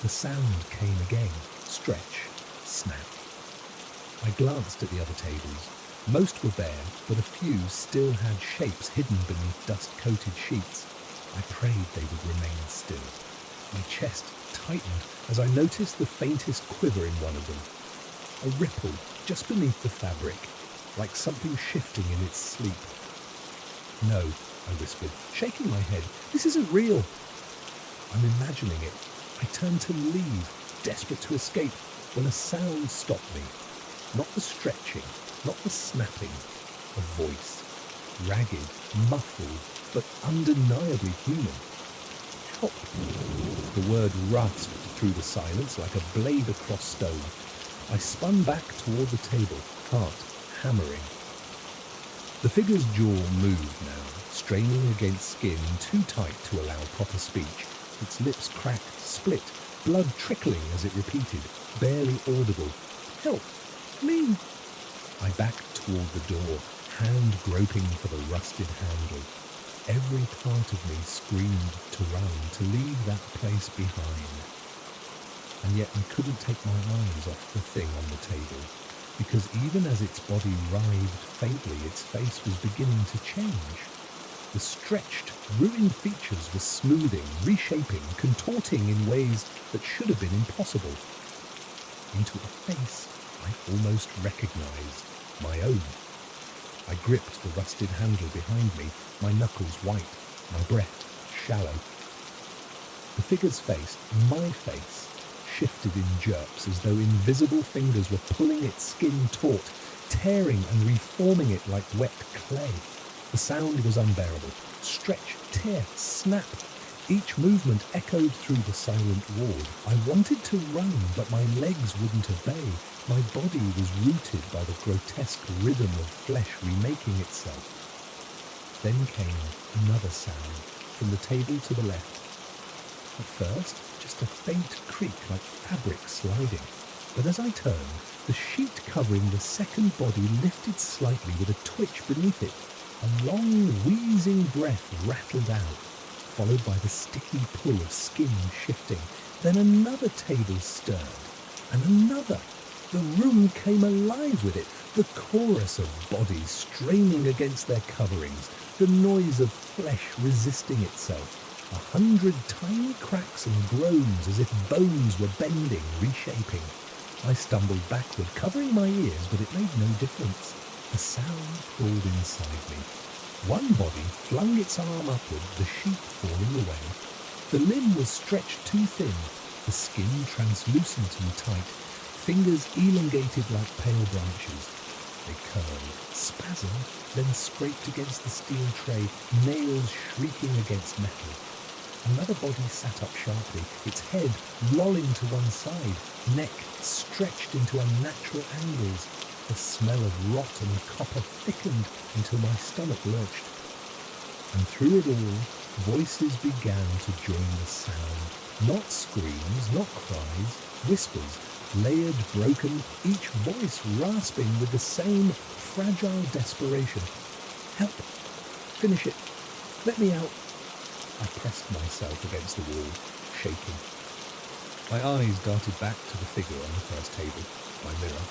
The sound came again. Stretch. Snap. I glanced at the other tables. Most were bare, but a few still had shapes hidden beneath dust-coated sheets. I prayed they would remain still. My chest tightened as I noticed the faintest quiver in one of them. A ripple just beneath the fabric, like something shifting in its sleep. No, I whispered, shaking my head. This isn't real. I'm imagining it. I turned to leave, desperate to escape, when a sound stopped me. Not the stretching, not the snapping. A voice. Ragged, muffled, but undeniably human. Help! The word rasped through the silence like a blade across stone. I spun back toward the table, heart hammering. The figure's jaw moved now, straining against skin too tight to allow proper speech. Its lips cracked, split, blood trickling as it repeated, barely audible. Help! Me! I backed toward the door, hand groping for the rusted handle. Every part of me screamed to run, to leave that place behind. And yet I couldn't take my eyes off the thing on the table, because even as its body writhed faintly, its face was beginning to change. The stretched, ruined features were smoothing, reshaping, contorting in ways that should have been impossible. Into a face I almost recognized, my own. I gripped the rusted handle behind me, my knuckles white, my breath shallow. The figure's face, my face, shifted in jerks as though invisible fingers were pulling its skin taut, tearing and reforming it like wet clay. The sound was unbearable. Stretch, tear, snap. Each movement echoed through the silent ward. I wanted to run, but my legs wouldn't obey. My body was rooted by the grotesque rhythm of flesh remaking itself. Then came another sound from the table to the left. At first, just a faint creak like fabric sliding. But as I turned, the sheet covering the second body lifted slightly with a twitch beneath it. A long, wheezing breath rattled out, followed by the sticky pull of skin shifting. Then another table stirred, and another. The room came alive with it, the chorus of bodies straining against their coverings, the noise of flesh resisting itself, 100 tiny cracks and groans as if bones were bending, reshaping. I stumbled backward, covering my ears, but it made no difference. A sound crawled inside me. One body flung its arm upward, the sheet falling away. The limb was stretched too thin, the skin translucent and tight, fingers elongated like pale branches. They curled, spasmed, then scraped against the steel tray, nails shrieking against metal. Another body sat up sharply, its head lolling to one side, neck stretched into unnatural angles. The smell of rot and copper thickened until my stomach lurched. And through it all, voices began to join the sound. Not screams, not cries, whispers, layered, broken, each voice rasping with the same fragile desperation. Help! Finish it! Let me out! I pressed myself against the wall, shaking. My eyes darted back to the figure on the first table, my mirror.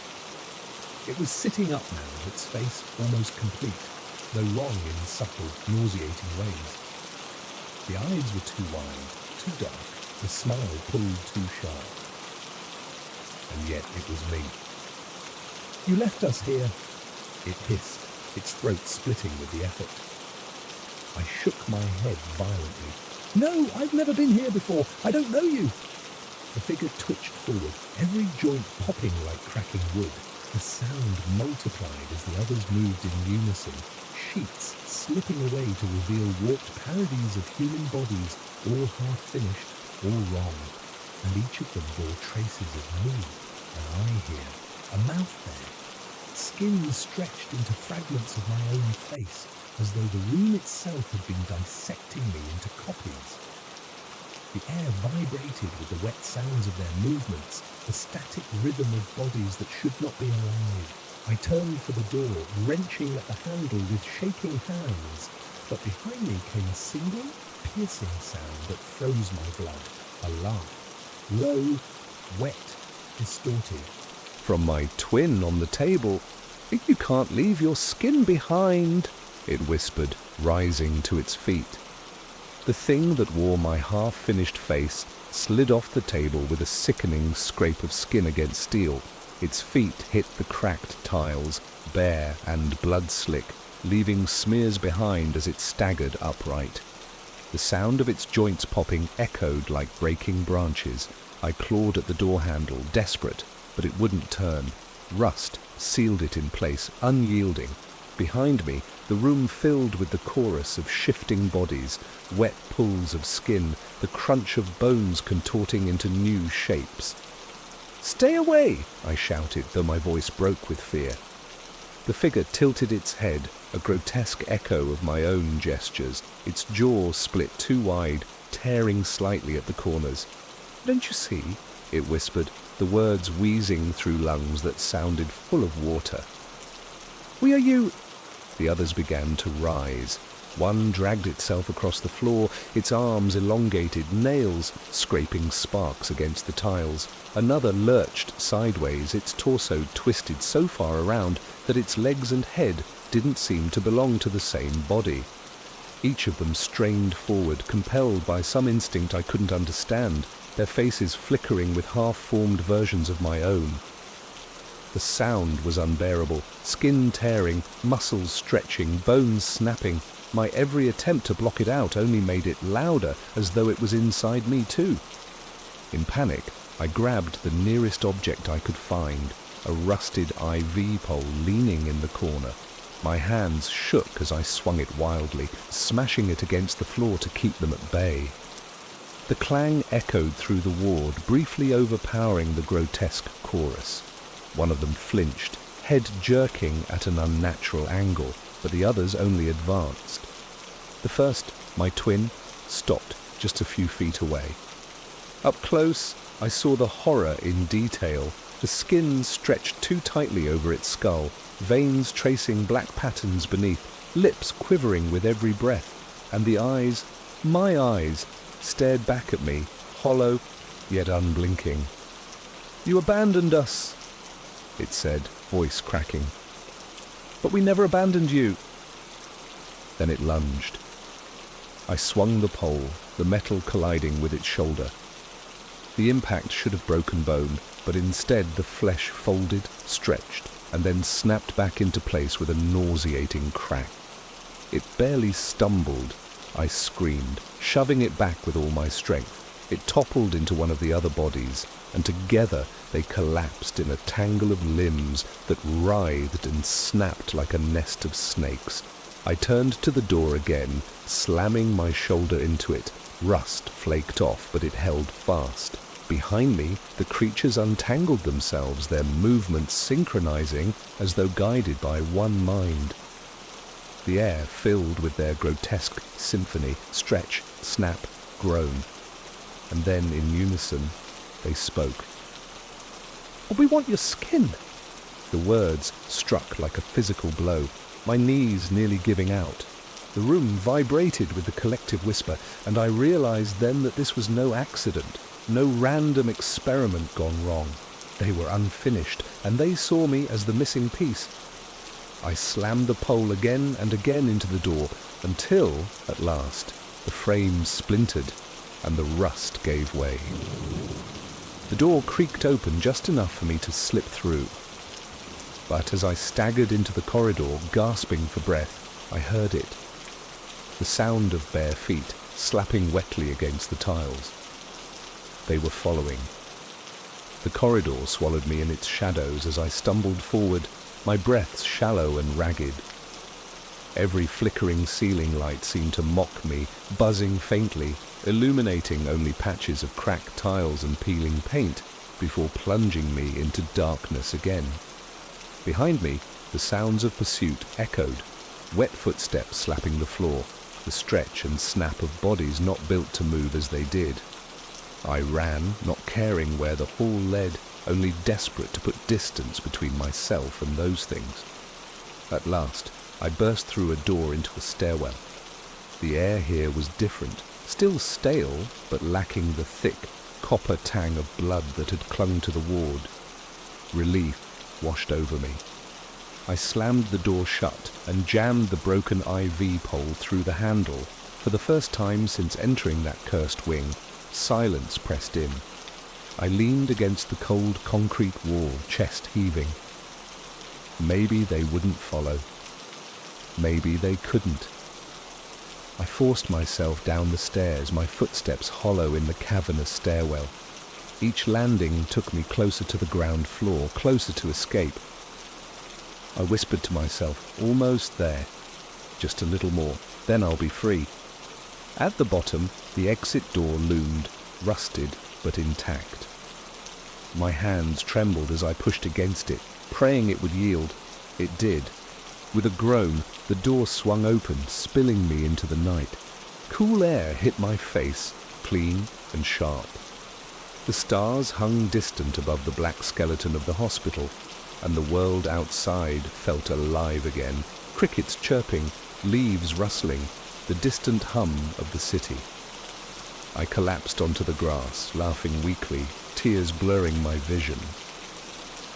It was sitting up now, its face almost complete, though wrong in subtle, nauseating ways. The eyes were too wide, too dark, the smile pulled too sharp. And yet it was me. You left us here, it hissed, its throat splitting with the effort. I shook my head violently. No, I've never been here before. I don't know you. The figure twitched forward, every joint popping like cracking wood. The sound multiplied as the others moved in unison, sheets slipping away to reveal warped parodies of human bodies, all half-finished, all wrong, and each of them bore traces of me, an eye here, a mouth there, skin stretched into fragments of my own face, as though the room itself had been dissecting me into copies. The air vibrated with the wet sounds of their movements, the static rhythm of bodies that should not be alive. I turned for the door, wrenching at the handle with shaking hands. But behind me came a single, piercing sound that froze my blood. A laugh. Low, wet, distorted. From my twin on the table. You can't leave your skin behind, it whispered, rising to its feet. The thing that wore my half-finished face slid off the table with a sickening scrape of skin against steel. Its feet hit the cracked tiles, bare and blood-slick, leaving smears behind as it staggered upright. The sound of its joints popping echoed like breaking branches. I clawed at the door handle, desperate, but it wouldn't turn. Rust sealed it in place, unyielding. Behind me, the room filled with the chorus of shifting bodies, wet pools of skin, the crunch of bones contorting into new shapes. "Stay away!" I shouted, though my voice broke with fear. The figure tilted its head, a grotesque echo of my own gestures, its jaw split too wide, tearing slightly at the corners. "Don't you see?" it whispered, the words wheezing through lungs that sounded full of water. "We are you—" The others began to rise. One dragged itself across the floor, its arms elongated, nails scraping sparks against the tiles. Another lurched sideways, its torso twisted so far around that its legs and head didn't seem to belong to the same body. Each of them strained forward, compelled by some instinct I couldn't understand, their faces flickering with half-formed versions of my own. The sound was unbearable, skin tearing, muscles stretching, bones snapping. My every attempt to block it out only made it louder, as though it was inside me too. In panic, I grabbed the nearest object I could find, a rusted IV pole leaning in the corner. My hands shook as I swung it wildly, smashing it against the floor to keep them at bay. The clang echoed through the ward, briefly overpowering the grotesque chorus. One of them flinched, head jerking at an unnatural angle, but the others only advanced. The first, my twin, stopped just a few feet away. Up close, I saw the horror in detail. The skin stretched too tightly over its skull, veins tracing black patterns beneath, lips quivering with every breath, and the eyes, my eyes, stared back at me, hollow yet unblinking. "You abandoned us," it said, voice cracking. "But we never abandoned you." Then it lunged. I swung the pole, the metal colliding with its shoulder. The impact should have broken bone, but instead the flesh folded, stretched, and then snapped back into place with a nauseating crack. It barely stumbled. I screamed, shoving it back with all my strength. It toppled into one of the other bodies, and together they collapsed in a tangle of limbs that writhed and snapped like a nest of snakes. I turned to the door again, slamming my shoulder into it. Rust flaked off, but it held fast. Behind me, the creatures untangled themselves, their movements synchronizing as though guided by one mind. The air filled with their grotesque symphony, stretch, snap, groan. And then, in unison, they spoke. "We want your skin." The words struck like a physical blow, my knees nearly giving out. The room vibrated with the collective whisper, and I realized then that this was no accident, no random experiment gone wrong. They were unfinished, and they saw me as the missing piece. I slammed the pole again and again into the door, until, at last, the frame splintered and the rust gave way. The door creaked open just enough for me to slip through. But as I staggered into the corridor, gasping for breath, I heard it. The sound of bare feet slapping wetly against the tiles. They were following. The corridor swallowed me in its shadows as I stumbled forward, my breaths shallow and ragged. Every flickering ceiling light seemed to mock me, buzzing faintly, illuminating only patches of cracked tiles and peeling paint, before plunging me into darkness again. Behind me, the sounds of pursuit echoed, wet footsteps slapping the floor, the stretch and snap of bodies not built to move as they did. I ran, not caring where the hall led, only desperate to put distance between myself and those things. At last, I burst through a door into a stairwell. The air here was different, still stale, but lacking the thick, copper tang of blood that had clung to the ward. Relief washed over me. I slammed the door shut and jammed the broken IV pole through the handle. For the first time since entering that cursed wing, silence pressed in. I leaned against the cold concrete wall, chest heaving. Maybe they wouldn't follow. Maybe they couldn't. I forced myself down the stairs, my footsteps hollow in the cavernous stairwell. Each landing took me closer to the ground floor, closer to escape. I whispered to myself, almost there. Just a little more, then I'll be free. At the bottom, the exit door loomed, rusted but intact. My hands trembled as I pushed against it, praying it would yield. It did. With a groan, the door swung open, spilling me into the night. Cool air hit my face, clean and sharp. The stars hung distant above the black skeleton of the hospital, and the world outside felt alive again. Crickets chirping, leaves rustling, the distant hum of the city. I collapsed onto the grass, laughing weakly, tears blurring my vision.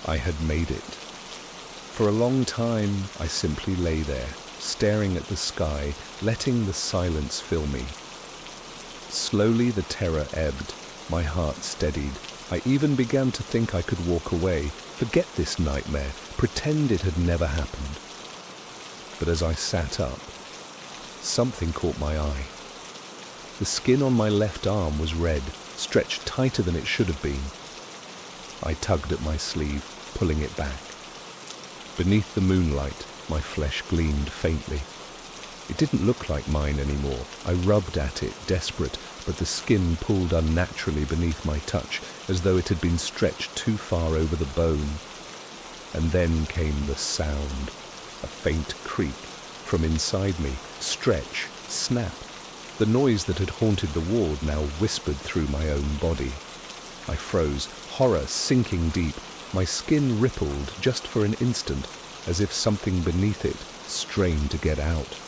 I had made it. For a long time, I simply lay there, staring at the sky, letting the silence fill me. Slowly the terror ebbed, my heart steadied. I even began to think I could walk away, forget this nightmare, pretend it had never happened. But as I sat up, something caught my eye. The skin on my left arm was red, stretched tighter than it should have been. I tugged at my sleeve, pulling it back. Beneath the moonlight, my flesh gleamed faintly. It didn't look like mine anymore. I rubbed at it, desperate, but the skin pulled unnaturally beneath my touch, as though it had been stretched too far over the bone. And then came the sound, a faint creak. From inside me, stretch, snap. The noise that had haunted the ward now whispered through my own body. I froze, horror sinking deep. My skin rippled just for an instant, as if something beneath it strained to get out.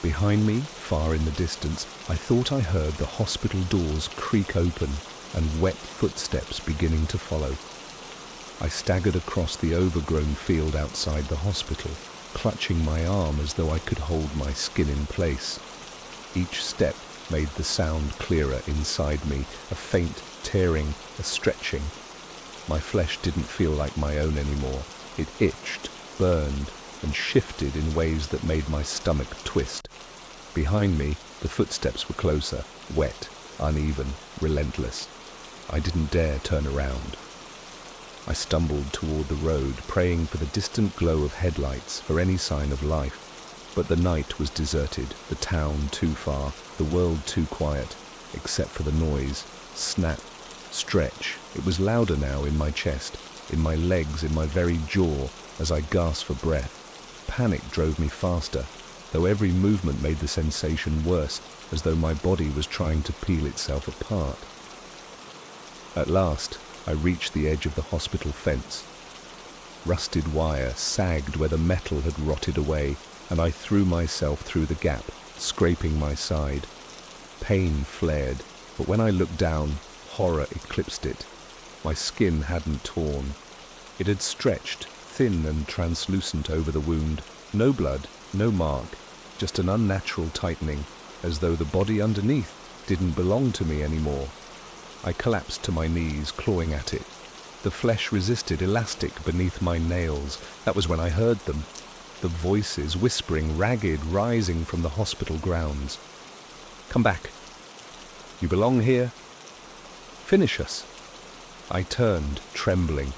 Behind me, far in the distance, I thought I heard the hospital doors creak open and wet footsteps beginning to follow. I staggered across the overgrown field outside the hospital, clutching my arm as though I could hold my skin in place. Each step made the sound clearer inside me, a faint tearing, a stretching. My flesh didn't feel like my own anymore. It itched, burned, and shifted in ways that made my stomach twist. Behind me, the footsteps were closer, wet, uneven, relentless. I didn't dare turn around. I stumbled toward the road, praying for the distant glow of headlights, for any sign of life. But the night was deserted, the town too far, the world too quiet, except for the noise. Snap, stretch. It was louder now in my chest, in my legs, in my very jaw, as I gasped for breath. Panic drove me faster, though every movement made the sensation worse, as though my body was trying to peel itself apart. At last, I reached the edge of the hospital fence. Rusted wire sagged where the metal had rotted away, and I threw myself through the gap, scraping my side. Pain flared, but when I looked down, horror eclipsed it. My skin hadn't torn. It had stretched, thin and translucent over the wound. No blood, no mark, just an unnatural tightening, as though the body underneath didn't belong to me anymore. I collapsed to my knees, clawing at it. The flesh resisted, elastic beneath my nails. That was when I heard them. The voices, whispering, ragged, rising from the hospital grounds. Come back. You belong here. Finish us. I turned, trembling,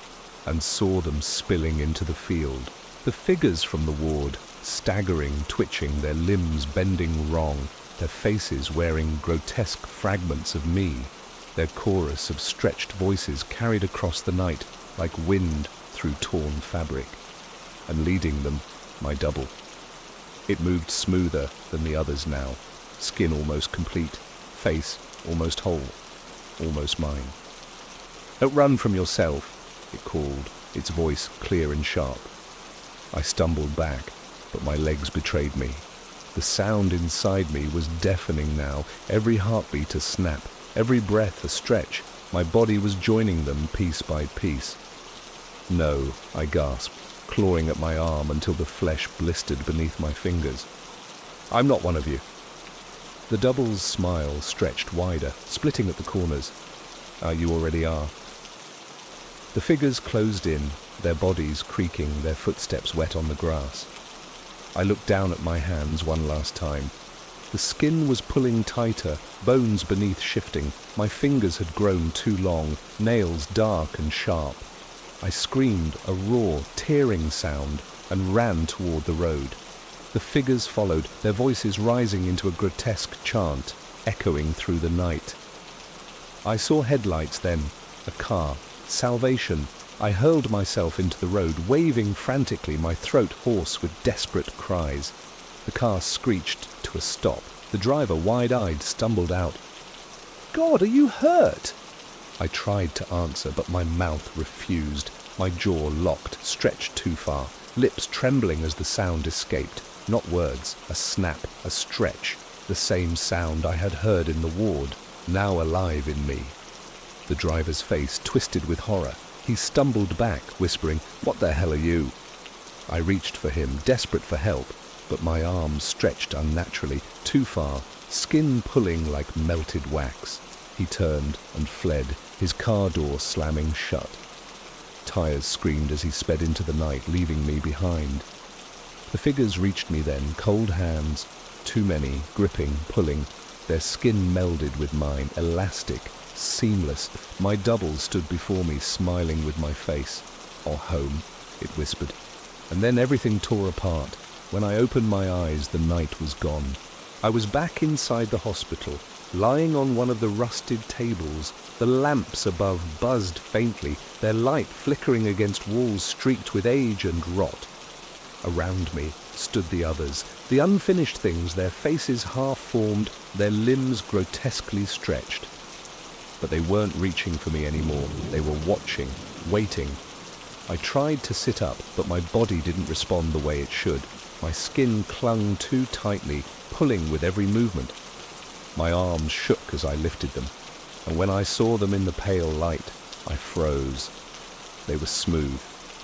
and saw them spilling into the field. The figures from the ward, staggering, twitching, their limbs bending wrong, their faces wearing grotesque fragments of me. Their chorus of stretched voices carried across the night like wind through torn fabric. And leading them, my double. It moved smoother than the others now, skin almost complete, face almost whole, almost mine. Don't run from yourself, it called, its voice clear and sharp. I stumbled back, but my legs betrayed me. The sound inside me was deafening now, every heartbeat a snap, every breath a stretch. My body was joining them piece by piece. "No," I gasped, clawing at my arm until the flesh blistered beneath my fingers. "I'm not one of you." The double's smile stretched wider, splitting at the corners. You already are." The figures closed in, their bodies creaking, their footsteps wet on the grass. I looked down at my hands one last time. The skin was pulling tighter, bones beneath shifting. My fingers had grown too long, nails dark and sharp. I screamed a raw, tearing sound and ran toward the road. The figures followed, their voices rising into a grotesque chant, echoing through the night. I saw headlights then, a car, salvation. I hurled myself into the road, waving frantically, my throat hoarse with desperate cries. The car screeched to a stop. The driver, wide-eyed, stumbled out. "God, are you hurt?" I tried to answer, but my mouth refused. My jaw locked, stretched too far, lips trembling as the sound escaped. Not words, a snap, a stretch. The same sound I had heard in the ward, now alive in me. The driver's face twisted with horror. He stumbled back, whispering, "What the hell are you?" I reached for him, desperate for help, but my arms stretched unnaturally, too far, skin pulling like melted wax. He turned and fled, his car door slamming shut. Tires screamed as he sped into the night, leaving me behind. The figures reached me then, cold hands, too many, gripping, pulling. Their skin melded with mine, elastic, seamless. My double stood before me, smiling with my face. "Oh, home," it whispered. And then everything tore apart. When I opened my eyes, the night was gone. I was back inside the hospital, lying on one of the rusted tables. The lamps above buzzed faintly, their light flickering against walls streaked with age and rot. Around me stood the others, the unfinished things, their faces half-formed, their limbs grotesquely stretched. But they weren't reaching for me anymore. They were watching, waiting. I tried to sit up, but my body didn't respond the way it should. My skin clung too tightly, pulling with every movement. My arms shook as I lifted them, and when I saw them in the pale light, I froze. They were smooth,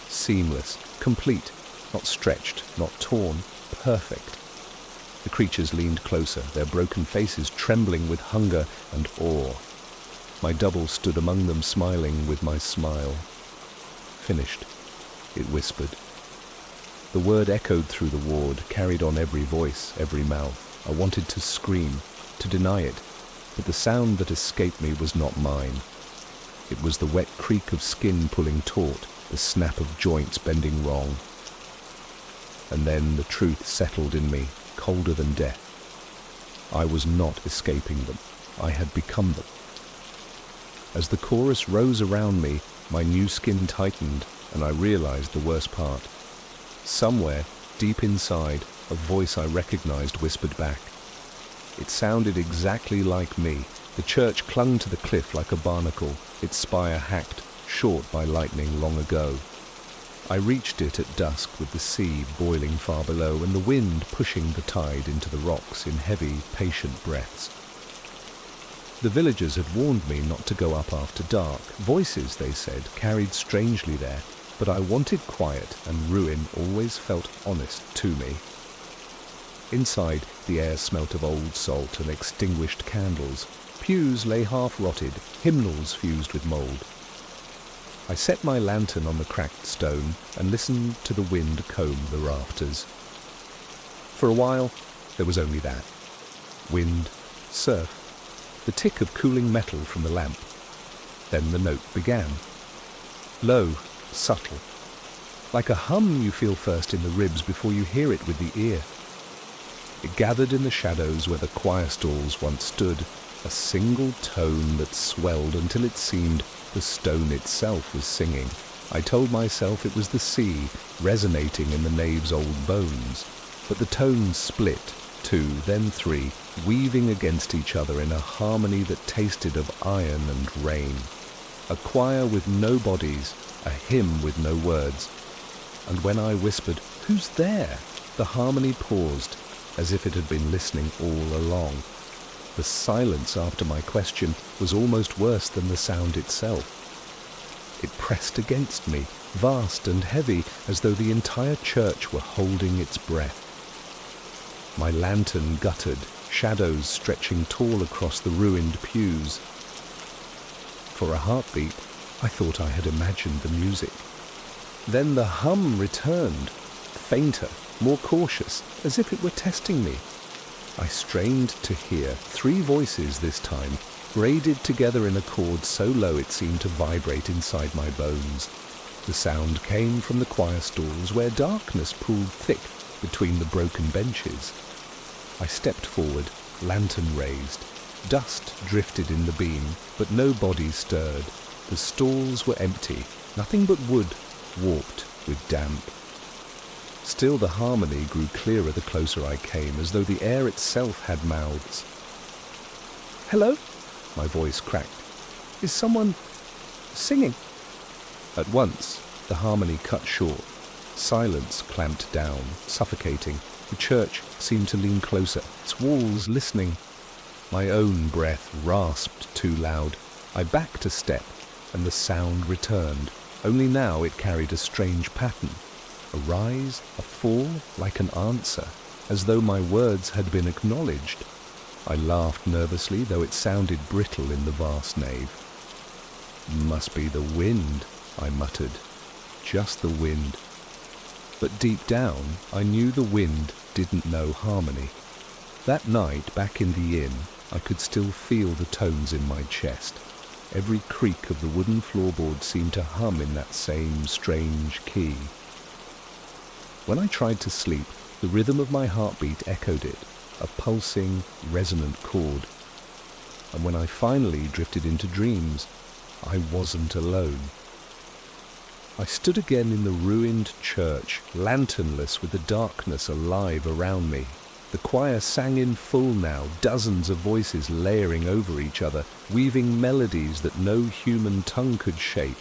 seamless, complete, not stretched, not torn, perfect. The creatures leaned closer, their broken faces trembling with hunger and awe. My double stood among them, smiling with my smile. "Finished," it whispered. The word echoed through the ward, carried on every voice, every mouth. I wanted to scream, to deny it, but the sound that escaped me was not mine. It was the wet creak of skin pulling taut, the snap of joints bending wrong. And then the truth settled in me, colder than death. I was not escaping them. I had become them. As the chorus rose around me, my new skin tightened, and I realized the worst part. Somewhere, deep inside, a voice I recognized whispered back. It sounded exactly like me. The church clung to the cliff like a barnacle, its spire hacked, short by lightning long ago. I reached it at dusk with the sea boiling far below and the wind pushing the tide into the rocks in heavy, patient breaths. The villagers had warned me not to go up after dark. Voices, they said, carried strangely there, but I wanted quiet, and ruin always felt honest to me. Inside, the air smelt of old salt and extinguished candles. Pews lay half-rotted, hymnals fused with mould. I set my lantern on the cracked stone and listened to the wind comb the rafters. For a while, there was only that. Wind, surf, the tick of cooling metal from the lamp. Then the note began. Low, subtle. Like a hum you feel first in the ribs before you hear it with the ear. It gathered in the shadows where the choir stalls once stood, a single tone that swelled until it seemed the stone itself was singing. I told myself it was the sea resonating in the nave's old bones, but the tones split, 2, then 3, weaving against each other in a harmony that tasted of iron and rain. A choir with no bodies, a hymn with no words. And when I whispered, "Who's there?" the harmony paused, as if it had been listening all along. The silence after my question was almost worse than the sound itself. It pressed against me, vast and heavy, as though the entire church were holding its breath. My lantern guttered, shadows stretching tall across the ruined pews. For a heartbeat, I thought I had imagined the music. Then the hum returned, fainter, more cautious, as if it were testing me. I strained to hear 3 voices this time, braided together in a chord so low it seemed to vibrate inside my bones. The sound came from the choir stalls where darkness pooled thick between the broken benches. I stepped forward, lantern raised. Dust drifted in the beam, but no bodies stirred. The stalls were empty, nothing but wood, warped with damp. Still the harmony grew clearer the closer I came, as though the air itself had mouths. "Hello?" my voice cracked. "Is someone singing?" At once, the harmony cut short. Silence clamped down, suffocating. The church seemed to lean closer, its walls listening. My own breath rasped too loud. I backed a step, and the sound returned. Only now it carried a strange pattern. A rise, a fall, like an answer, as though my words had been acknowledged. I laughed nervously, though it sounded brittle in the vast nave. "Must be the wind," I muttered. "Just the wind." But deep down, I knew the wind didn't know harmony. That night, back in the inn, I could still feel the tones in my chest. Every creak of the wooden floorboard seemed to hum in that same strange key. When I tried to sleep, the rhythm of my heartbeat echoed it, a pulsing, resonant chord. And when I finally drifted into dreams, I wasn't alone. I stood again in the ruined church, lanternless with the darkness alive around me. The choir sang in full now, dozens of voices layering over each other, weaving melodies that no human tongue could shape.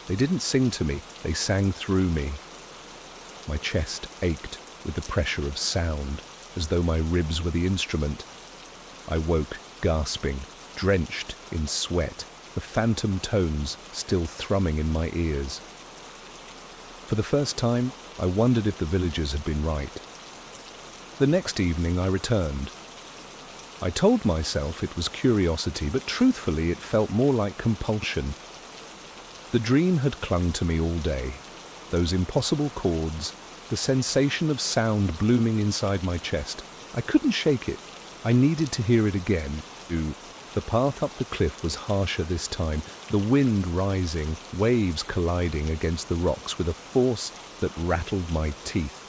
They didn't sing to me, they sang through me. My chest ached with the pressure of sound, as though my ribs were the instrument. I woke, gasping, drenched in sweat, the phantom tones still thrumming in my ears. For the first time, I wondered if the villagers had been right. The next evening I returned. I told myself it was curiosity, but truthfully it felt more like compulsion. The dream had clung to me all day. Those impossible chords, the sensation of sound blooming inside my chest. I couldn't shake it. I needed to hear it again. The path up the cliff was harsher this time, the wind rising, waves colliding against the rocks with a force that rattled my teeth.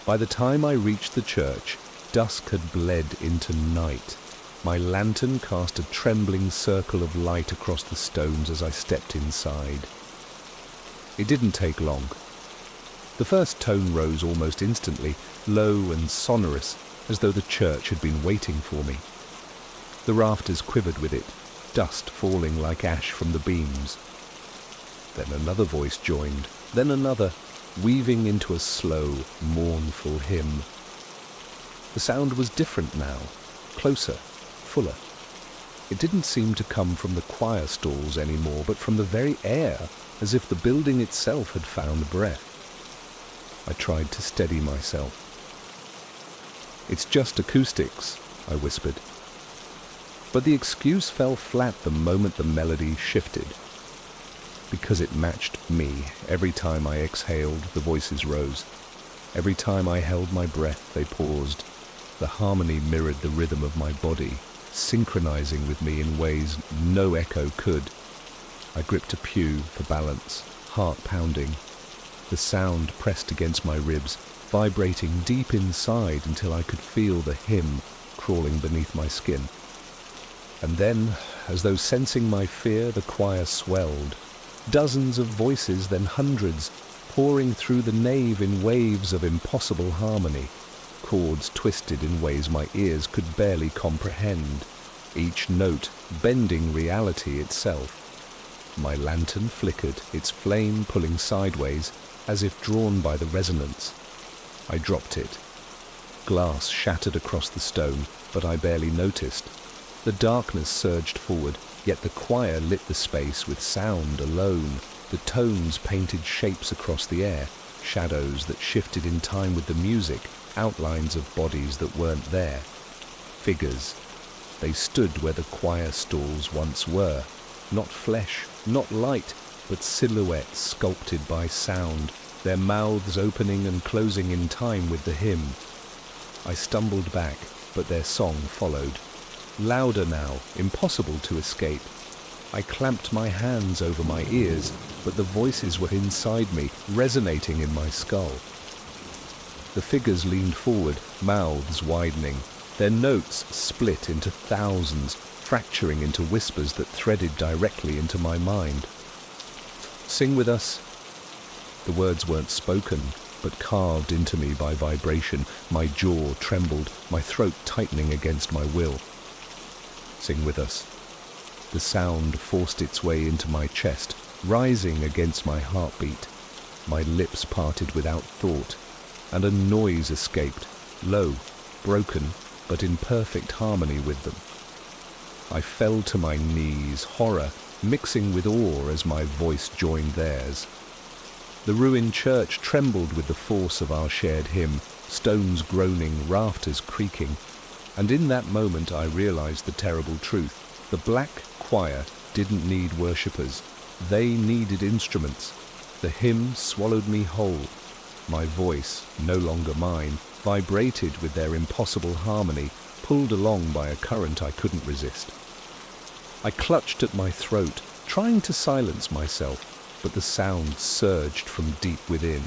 By the time I reached the church, dusk had bled into night. My lantern cast a trembling circle of light across the stones as I stepped inside. It didn't take long. The first tone rose almost instantly, low and sonorous, as though the church had been waiting for me. The rafters quivered with it, dust falling like ash from the beams. Then another voice joined, then another, weaving into a slow, mournful hymn. The sound was different now, closer, fuller. It didn't seem to come from the choir stalls anymore, but from the very air, as if the building itself had found breath. I tried to steady myself. "It's just acoustics," I whispered. But the excuse fell flat the moment the melody shifted. Because it matched me, every time I exhaled, the voices rose. Every time I held my breath, they paused. The harmony mirrored the rhythm of my body, synchronizing with me in ways no echo could. I gripped a pew for balance, heart pounding. The sound pressed against my ribs, vibrating deep inside until I could feel the hymn crawling beneath my skin. And then, as though sensing my fear, the choir swelled. Dozens of voices, then hundreds, pouring through the nave in waves of impossible harmony. Chords twisted in ways my ears could barely comprehend, each note bending reality itself. My lantern flickered, its flame pulling sideways, as if drawn by the resonance. I dropped it. glass shattered across the stone, but I barely noticed. The darkness surged forward, yet the choir lit the space with sound alone. The tones painted shapes across the air, shadows that shifted in time with the music, outlines of bodies that weren't there. Figures. They stood where the choir stalls once were. Not flesh, not light, but silhouettes sculpted by sound, their mouths opening and closing in time with the hymn. I stumbled back, but their song followed. Louder now, impossible to escape. I clamped my hands over my ears, but the voices were inside me, resonating in my skull. The figures leaned forward, mouths widening. Their notes split into thousands, fracturing into whispers that threaded directly into my mind. "Sing with us." The words weren't spoken, but carved into me by vibration. My jaw trembled, my throat tightening against my will. "Sing with us." The sound forced its way into my chest, rising against my heartbeat. My lips parted without thought, and a noise escaped, low, broken, but in perfect harmony with them. I fell to my knees, horror mixing with awe as my voice joined theirs. The ruined church trembled with the force of our shared hymn, stones groaning, rafters creaking, and in that moment I realized the terrible truth. The black choir didn't need worshippers, they needed instruments. The hymn swallowed me whole. My voice, no longer mine, vibrated with their impossible harmony, pulled along by a current I couldn't resist. I clutched at my throat, trying to silence myself, but the sound surged from deep within,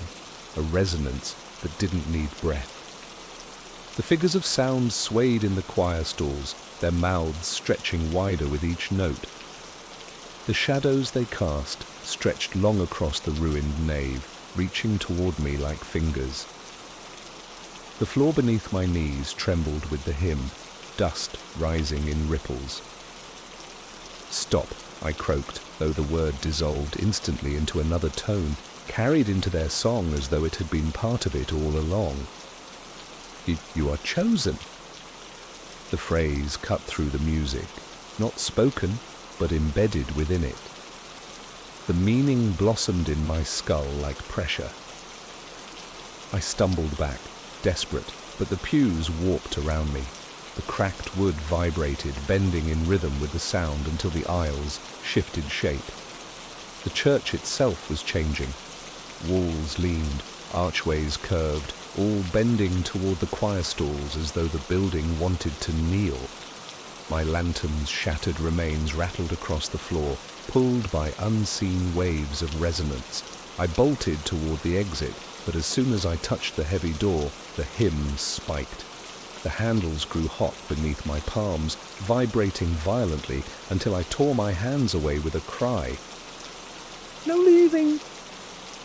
a resonance that didn't need breath. The figures of sound swayed in the choir stalls, their mouths stretching wider with each note. The shadows they cast stretched long across the ruined nave, reaching toward me like fingers. The floor beneath my knees trembled with the hymn, dust rising in ripples. "Stop," I croaked, though the word dissolved instantly into another tone, carried into their song as though it had been part of it all along. You are chosen." The phrase cut through the music, not spoken, but embedded within it. The meaning blossomed in my skull like pressure. I stumbled back, desperate, but the pews warped around me. The cracked wood vibrated, bending in rhythm with the sound until the aisles shifted shape. The church itself was changing. Walls leaned, archways curved, all bending toward the choir stalls as though the building wanted to kneel. My lantern's shattered remains rattled across the floor, pulled by unseen waves of resonance. I bolted toward the exit, but as soon as I touched the heavy door, the hymn spiked. The handles grew hot beneath my palms, vibrating violently until I tore my hands away with a cry. "No leaving!"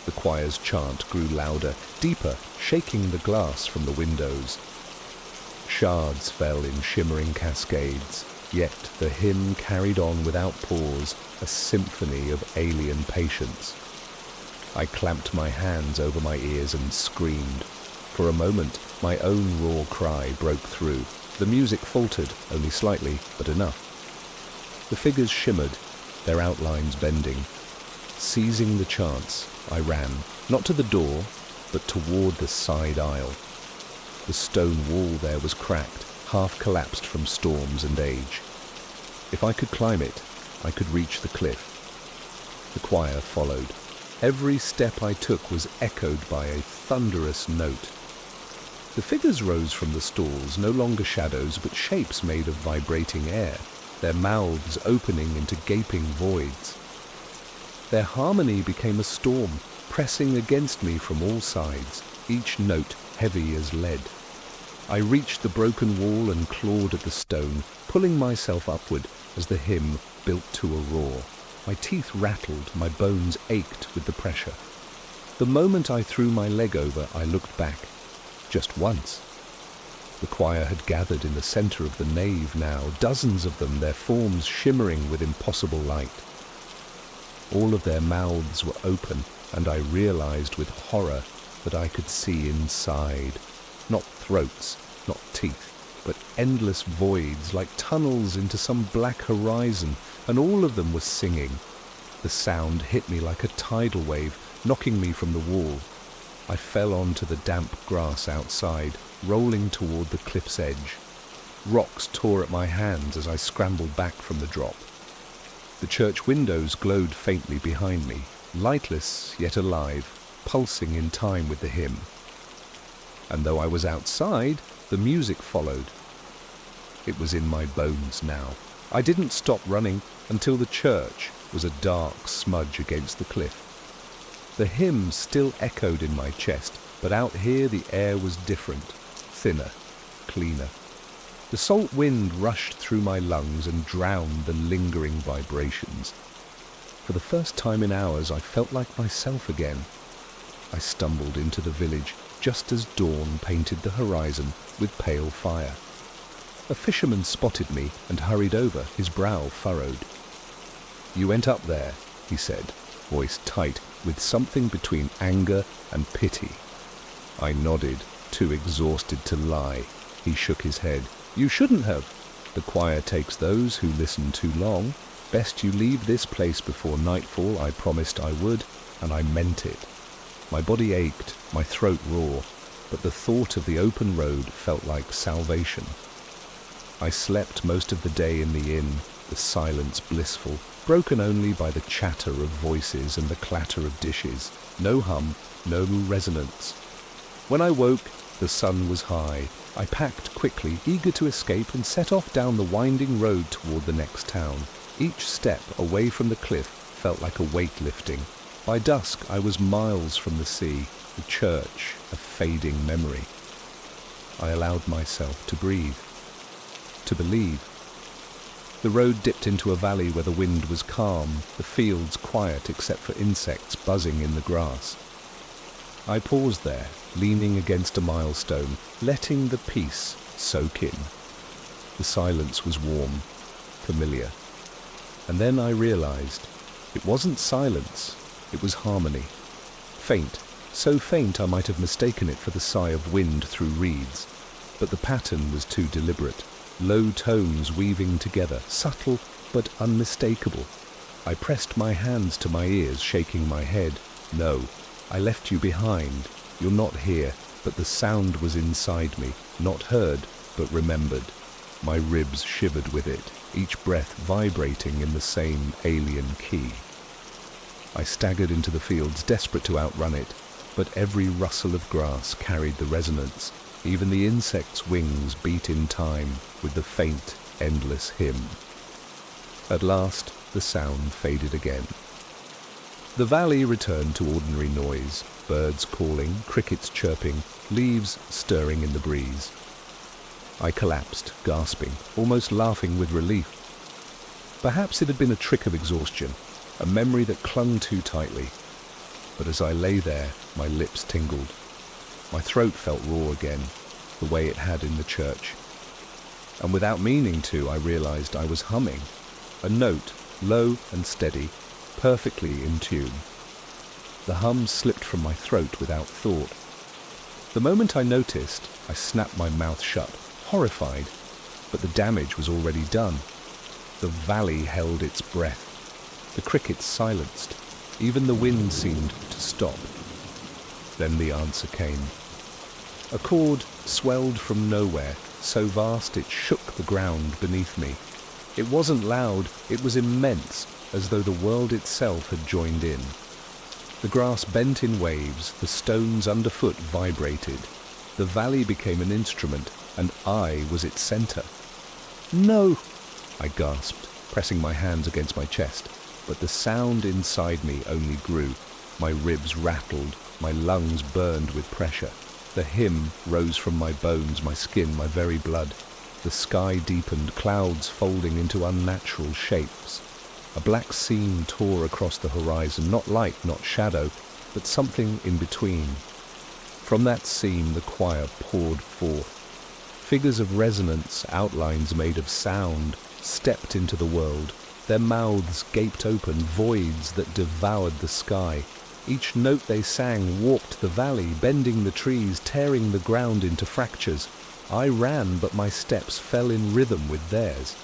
The choir's chant grew louder, deeper, shaking the glass from the windows. Shards fell in shimmering cascades, yet the hymn carried on without pause, a symphony of alien patience. I clamped my hands over my ears and screamed. For a moment, my own raw cry broke through. The music faltered, only slightly, but enough. The figures shimmered, their outlines bending. Seizing the chance, I ran, not to the door, but toward the side aisle. The stone wall there was cracked, half collapsed from storms and age. If I could climb it, I could reach the cliff. The choir followed. Every step I took was echoed by a thunderous note. The figures rose from the stalls, no longer shadows, but shapes made of vibrating air, their mouths opening into gaping voids. Their harmony became a storm, pressing against me from all sides, each note heavy as lead. I reached the broken wall and clawed at the stone, pulling myself upward as the hymn built to a roar. My teeth rattled, my bones ached with the pressure. The moment I threw my leg over, I looked back. Just once. The choir had gathered in the center of the nave now, dozens of them, their forms shimmering with impossible light. All of their mouths were open, and I realized with horror that I could see inside. Not throats, not teeth, but endless voids like tunnels into some black horizon, and all of them were singing. The sound hit me like a tidal wave, knocking me from the wall. I fell onto the damp grass outside, rolling toward the cliff's edge. Rocks tore at my hands as I scrambled back from the drop. The church windows glowed faintly behind me, lightless yet alive, pulsing in time with the hymn. And though I was outside, the music followed. It was in my bones now. I didn't stop running until the church was a dark smudge against the cliff. The hymn still echoed in my chest, but out here the air was different, thinner, cleaner. The salt wind rushed through my lungs and drowned the lingering vibrations. For the first time in hours, I felt like myself again. I stumbled into the village just as dawn painted the horizon with pale fire. A fisherman spotted me and hurried over, his brow furrowed. "You went up there," he said, voice tight with something between anger and pity. I nodded, too exhausted to lie. He shook his head. "You shouldn't have. The choir takes those who listen too long. Best you leave this place before nightfall. I promised I would, and I meant it." My body ached, my throat raw, but the thought of the open road felt like salvation. I slept most of the day in the inn, the silence blissful, broken only by the chatter of voices and the clatter of dishes. No hum, no resonance. When I woke, the sun was high. I packed quickly, eager to escape, and set off down the winding road toward the next town. Each step away from the cliff felt like a weight lifting. By dusk, I was miles from the sea, the church a fading memory. I allowed myself to breathe, to believe. The road dipped into a valley where the wind was calm, the fields quiet except for insects buzzing in the grass. I paused there, leaning against a milestone, letting the peace soak in. The silence was warm, familiar. And then I realized it wasn't silence, it was harmony. Faint, so faint I might have mistaken it for the sigh of wind through reeds. But the pattern was too deliberate. Low tones weaving together, subtle but unmistakable. I pressed my hands to my ears, shaking my head. "No, I left you behind. You're not here." But the sound was inside me, not heard, but remembered. My ribs shivered with it, each breath vibrating in the same alien key. I staggered into the fields, desperate to outrun it, but every rustle of grass carried the resonance. Even the insects' wings beat in time with the faint, endless hymn. At last, the sound faded again. The valley returned to ordinary noise, birds calling, crickets chirping, leaves stirring in the breeze. I collapsed, gasping, almost laughing with relief. Perhaps it had been a trick of exhaustion, a memory that clung too tightly. But as I lay there, my lips tingled. My throat felt raw again, the way it had in the church. And without meaning to, I realized I was humming. A note, low and steady, perfectly in tune. The hum slipped from my throat without thought. The moment I noticed, I snapped my mouth shut, horrified, but the damage was already done. The valley held its breath. The crickets silenced. Even the wind seemed to stop. Then the answer came. A chord swelled from nowhere, so vast it shook the ground beneath me. It wasn't loud, it was immense, as though the world itself had joined in. The grass bent in waves, the stones underfoot vibrated. The valley became an instrument, and I was its center. "No!" I gasped, pressing my hands against my chest. But the sound inside me only grew. My ribs rattled, my lungs burned with pressure. The hymn rose from my bones, my skin, my very blood. The sky deepened, clouds folding into unnatural shapes. A black seam tore across the horizon, not light, not shadow, but something in between. From that seam the choir poured forth. Figures of resonance, outlines made of sound, stepped into the world. Their mouths gaped open, voids that devoured the sky. Each note they sang warped the valley, bending the trees, tearing the ground into fractures. I ran, but my steps fell in rhythm with theirs.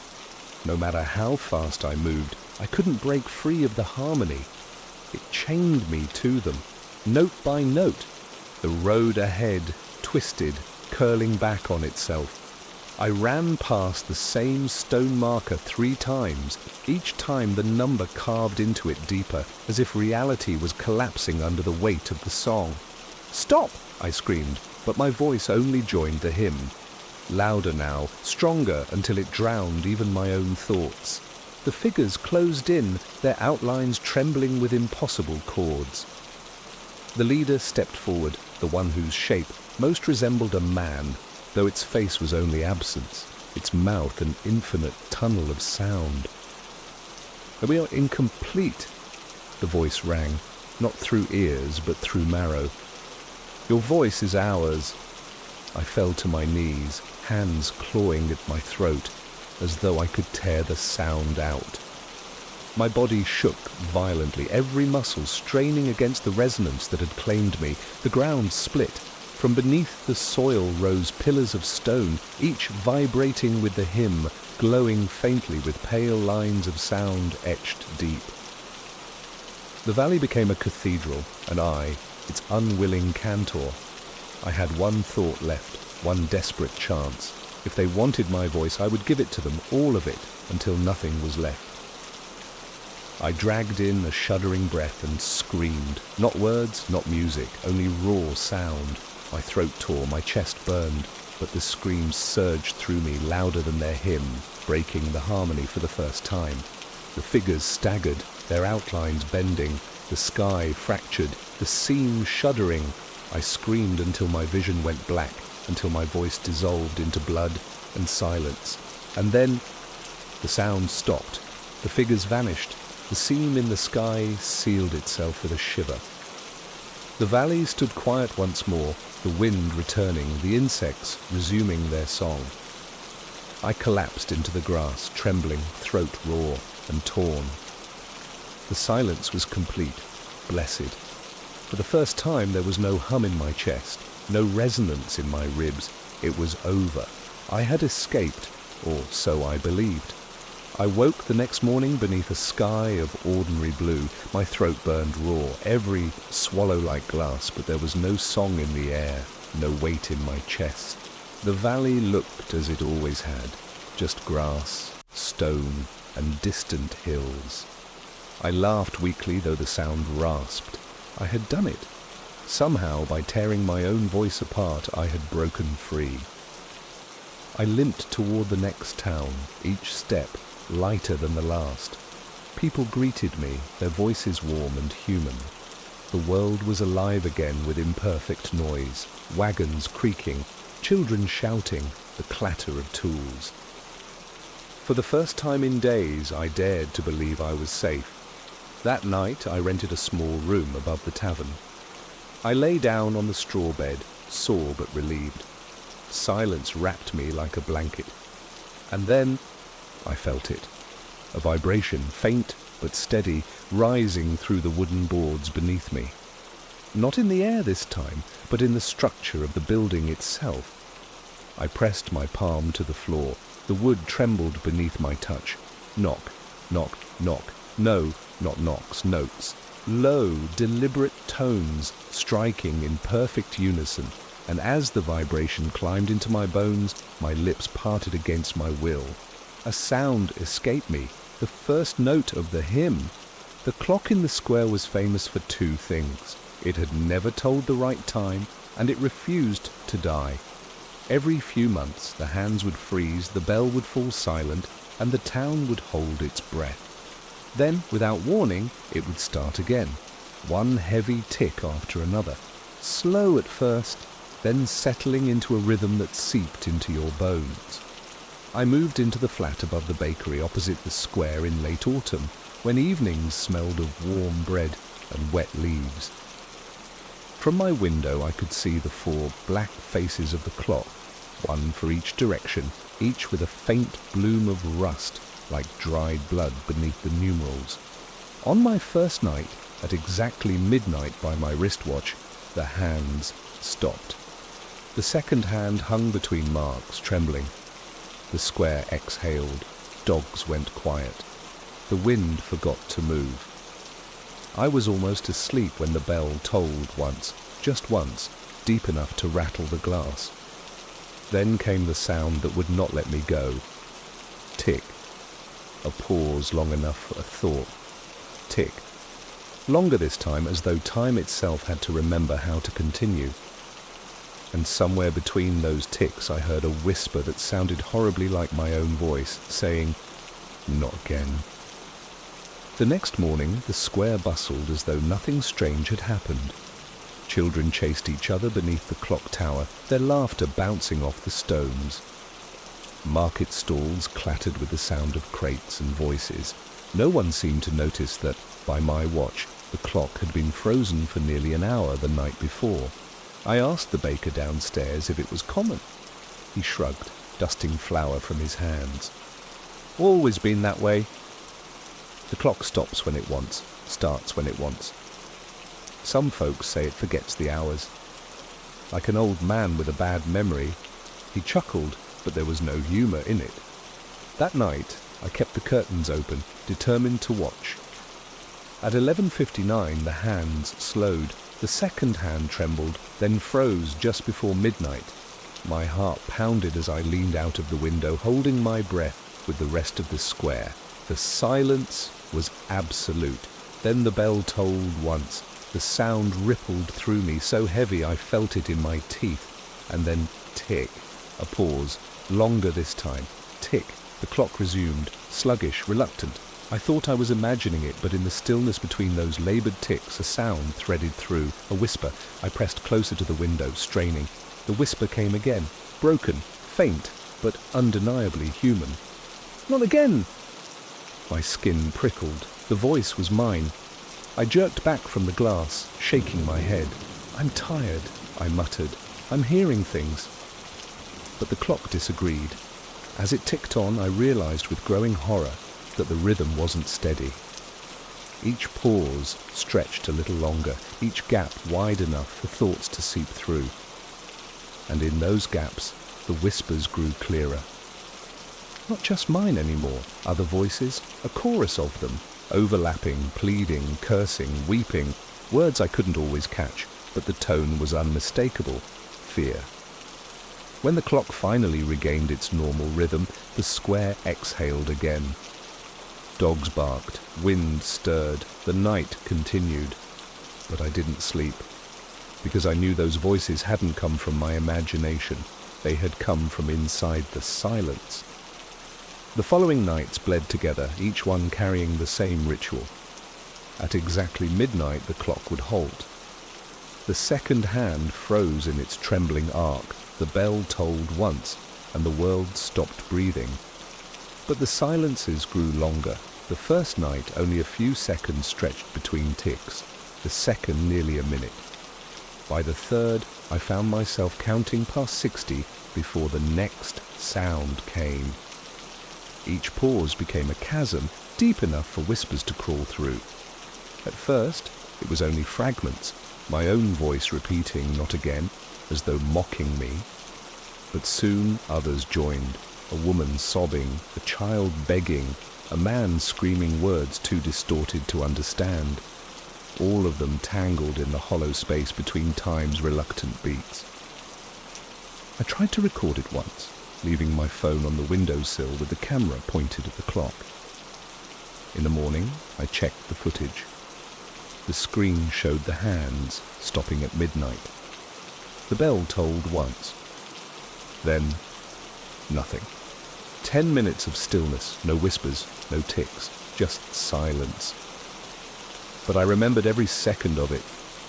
No matter how fast I moved, I couldn't break free of the harmony. It chained me to them, note by note. The road ahead twisted, curling back on itself. I ran past the same stone marker 3 times, each time the number carved into it deeper, as if reality was collapsing under the weight of the song. "Stop!" I screamed, but my voice only joined the hymn. Louder now, stronger until it drowned even my own thoughts. The figures closed in, their outlines trembling with impossible chords. The leader stepped forward, the one whose shape most resembled a man, though its face was only absence, its mouth an infinite tunnel of sound. "We are incomplete," the voice rang, not through ears but through marrow. "Your voice is ours." I fell to my knees, hands clawing at my throat, as though I could tear the sound out. My body shook violently, every muscle straining against the resonance that had claimed me. The ground split. From beneath the soil rose pillars of stone, each vibrating with the hymn, glowing faintly with pale lines of sound etched deep. The valley became a cathedral, and I, its unwilling cantor. I had one thought left, one desperate chance. If they wanted my voice, I would give it to them, all of it, until nothing was left. I dragged in a shuddering breath and screamed. Not words, not music, only raw sound. My throat tore, my chest burned, but the screams surged through me louder than their hymn, breaking the harmony for the first time. The figures staggered, their outlines bending, the sky fractured, the seam shuddering. I screamed until my vision went black, until my voice dissolved into blood and silence. And then the sound stopped. The figures vanished. The seam in the sky sealed itself with a shiver. The valley stood quiet once more, the wind returning, the insects resuming their song. I collapsed into the grass, trembling, throat raw and torn. The silence was complete, blessed. For the first time there was no hum in my chest, no resonance in my ribs. It was over. I had escaped, or so I believed. I woke the next morning beneath a sky of ordinary blue. My throat burned raw, every swallow-like glass, but there was no song in the air, no weight in my chest. The valley looked as it always had, just grass, stone, and distant hills. I laughed weakly, though the sound rasped. I had done it. Somehow, by tearing my own voice apart, I had broken free. I limped toward the next town, each step lighter than the last. People greeted me, their voices warm and human. The world was alive again with imperfect noise, wagons creaking, children shouting, the clatter of tools. For the first time in days, I dared to believe I was safe. That night, I rented a small room above the tavern. I lay down on the straw bed, sore but relieved. Silence wrapped me like a blanket. And then I felt it. A vibration, faint but steady, rising through the wooden boards beneath me. Not in the air this time, but in the structure of the building itself. I pressed my palm to the floor. The wood trembled beneath my touch. Knock, knock, knock. No, not knocks, notes. Low, deliberate tones striking in perfect unison. And as the vibration climbed into my bones, my lips parted against my will. A sound escaped me, the first note of the hymn. The clock in the square was famous for 2 things. It had never told the right time, and it refused to die. Every few months the hands would freeze, the bell would fall silent, and the town would hold its breath. Then, without warning, it would start again, one heavy tick after another, slow at first, then settling into a rhythm that seeped into your bones. I moved into the flat above the bakery opposite the square in late autumn, when evenings smelled of warm bread and wet leaves. From my window I could see the 4 black faces of the clock, one for each direction, each with a faint bloom of rust like dried blood beneath the numerals. On my first night, at exactly midnight by my wristwatch, the hands stopped. The second hand hung between marks, trembling. The square exhaled. Dogs went quiet. The wind forgot to move. I was almost asleep when the bell tolled once, just once, deep enough to rattle the glass. Then came the sound that would not let me go. Tick. A pause long enough for a thought. Tick. Longer this time, as though time itself had to remember how to continue. And somewhere between those ticks I heard a whisper that sounded horribly like my own voice, saying, "Not again." The next morning, the square bustled as though nothing strange had happened. Children chased each other beneath the clock tower, their laughter bouncing off the stones. Market stalls clattered with the sound of crates and voices. No one seemed to notice that, by my watch, the clock had been frozen for nearly an hour the night before. I asked the baker downstairs if it was common. He shrugged, dusting flour from his hands. "Always been that way. The clock stops when it wants, starts when it wants. Some folks say it forgets the hours. Like an old man with a bad memory." He chuckled, but there was no humour in it. That night, I kept the curtains open, determined to watch. At 11:59, the hands slowed. The second hand trembled, then froze just before midnight. My heart pounded as I leaned out of the window, holding my breath with the rest of the square. The silence was absolute. Then the bell tolled once. The sound rippled through me, so heavy I felt it in my teeth. And then tick. A pause. Longer this time. Tick. The clock resumed, sluggish, reluctant. I thought I was imagining it, but in the stillness between those laboured ticks, a sound threaded through, a whisper. I pressed closer to the window, straining. The whisper came again, broken, faint, but undeniably human. "Not again!" My skin prickled. The voice was mine. I jerked back from the glass, shaking my head. "I'm tired," I muttered. "I'm hearing things." But the clock disagreed. As it ticked on, I realized with growing horror that the rhythm wasn't steady. Each pause stretched a little longer, each gap wide enough for thoughts to seep through. And in those gaps, the whispers grew clearer. Not just mine anymore, other voices, a chorus of them, overlapping, pleading, cursing, weeping, words I couldn't always catch, but the tone was unmistakable, fear. When the clock finally regained its normal rhythm, the square exhaled again. Dogs barked, wind stirred, the night continued. But I didn't sleep, because I knew those voices hadn't come from my imagination. They had come from inside the silence. The following nights bled together, each one carrying the same ritual. At exactly midnight, the clock would halt. The second hand froze in its trembling arc. The bell tolled once, and the world stopped breathing. But the silences grew longer. The first night, only a few seconds stretched between ticks. The second, nearly a minute. By the third, I found myself counting past 60 before the next sound came. Each pause became a chasm, deep enough for whispers to crawl through. At first, it was only fragments, my own voice repeating "not again," as though mocking me. But soon others joined, a woman sobbing, a child begging, a man screaming words too distorted to understand, all of them tangled in the hollow space between time's reluctant beats. I tried to record it once, leaving my phone on the windowsill with the camera pointed at the clock. In the morning, I checked the footage. The screen showed the hands, stopping at midnight. The bell tolled once. Then, nothing. 10 minutes of stillness, no whispers, no ticks, just silence. But I remembered every second of it.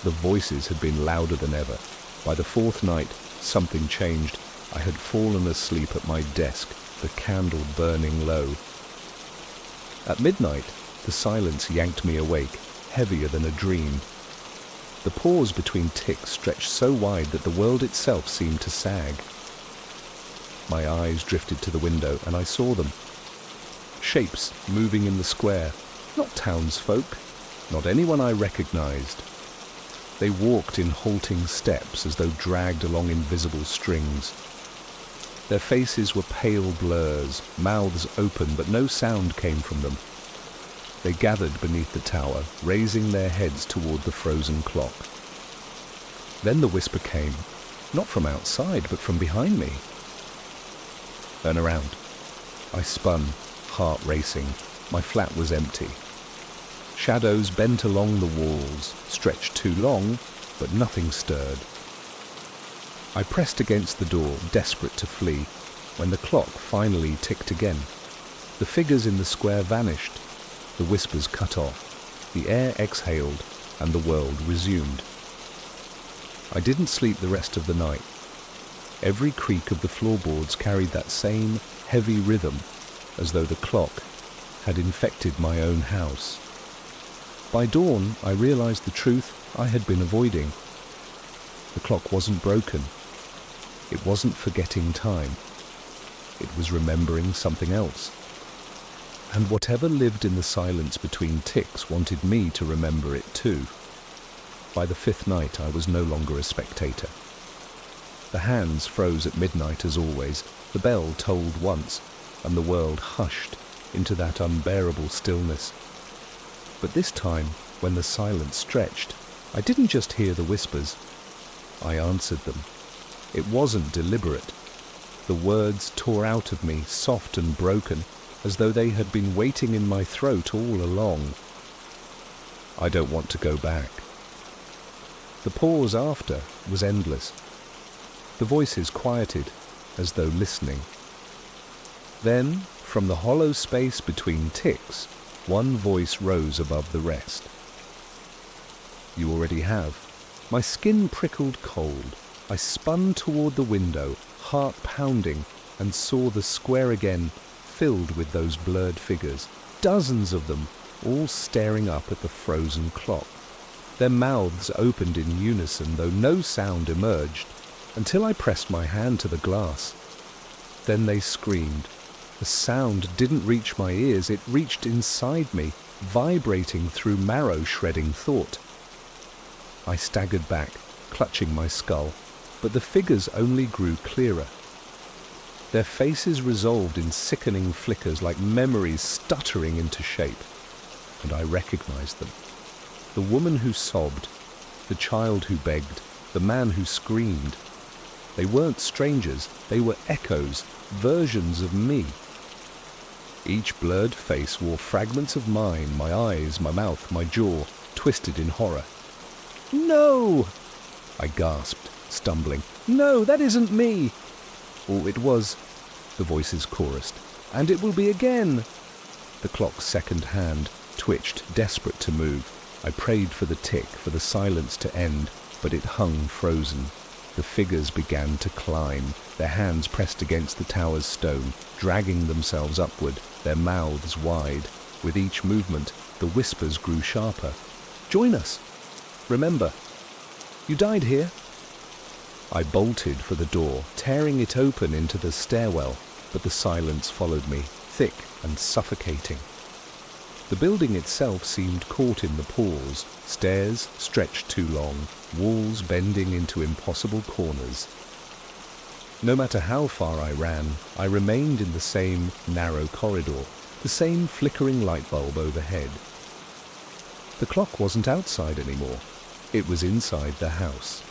The voices had been louder than ever. By the fourth night, something changed. I had fallen asleep at my desk, the candle burning low. At midnight, the silence yanked me awake, heavier than a dream. The pause between ticks stretched so wide that the world itself seemed to sag. My eyes drifted to the window, and I saw them. Shapes moving in the square, not townsfolk, not anyone I recognized. They walked in halting steps as though dragged along invisible strings. Their faces were pale blurs, mouths open, but no sound came from them. They gathered beneath the tower, raising their heads toward the frozen clock. Then the whisper came, not from outside, but from behind me. "Turn around." I spun, heart racing. My flat was empty. Shadows bent along the walls, stretched too long, but nothing stirred. I pressed against the door, desperate to flee, when the clock finally ticked again. The figures in the square vanished, the whispers cut off, the air exhaled, and the world resumed. I didn't sleep the rest of the night. Every creak of the floorboards carried that same heavy rhythm, as though the clock had infected my own house. By dawn, I realized the truth I had been avoiding. The clock wasn't broken. It wasn't forgetting time. It was remembering something else. And whatever lived in the silence between ticks wanted me to remember it too. By the fifth night, I was no longer a spectator. The hands froze at midnight as always. The bell tolled once, and the world hushed into that unbearable stillness. But this time, when the silence stretched, I didn't just hear the whispers. I answered them. It wasn't deliberate. The words tore out of me, soft and broken, as though they had been waiting in my throat all along. "I don't want to go back." The pause after was endless. The voices quieted, as though listening. Then, from the hollow space between ticks, one voice rose above the rest. "You already have." My skin prickled cold. I spun toward the window, heart pounding, and saw the square again, filled with those blurred figures. Dozens of them, all staring up at the frozen clock. Their mouths opened in unison, though no sound emerged, until I pressed my hand to the glass. Then they screamed. The sound didn't reach my ears, it reached inside me, vibrating through marrow-shredding thought. I staggered back, clutching my skull, but the figures only grew clearer. Their faces resolved in sickening flickers like memories stuttering into shape, and I recognized them. The woman who sobbed, the child who begged, the man who screamed. They weren't strangers, they were echoes, versions of me. Each blurred face wore fragments of mine, my eyes, my mouth, my jaw, twisted in horror. "No!" I gasped, stumbling. "No, that isn't me!" "Oh, it was," the voices chorused. "And it will be again." The clock's second hand twitched, desperate to move. I prayed for the tick, for the silence to end, but it hung frozen. The figures began to climb, their hands pressed against the tower's stone, dragging themselves upward, their mouths wide. With each movement, the whispers grew sharper. "Join us! Remember, you died here." I bolted for the door, tearing it open into the stairwell, but the silence followed me, thick and suffocating. The building itself seemed caught in the pause, stairs stretched too long, walls bending into impossible corners. No matter how far I ran, I remained in the same narrow corridor, the same flickering light bulb overhead. The clock wasn't outside anymore. It was inside the house.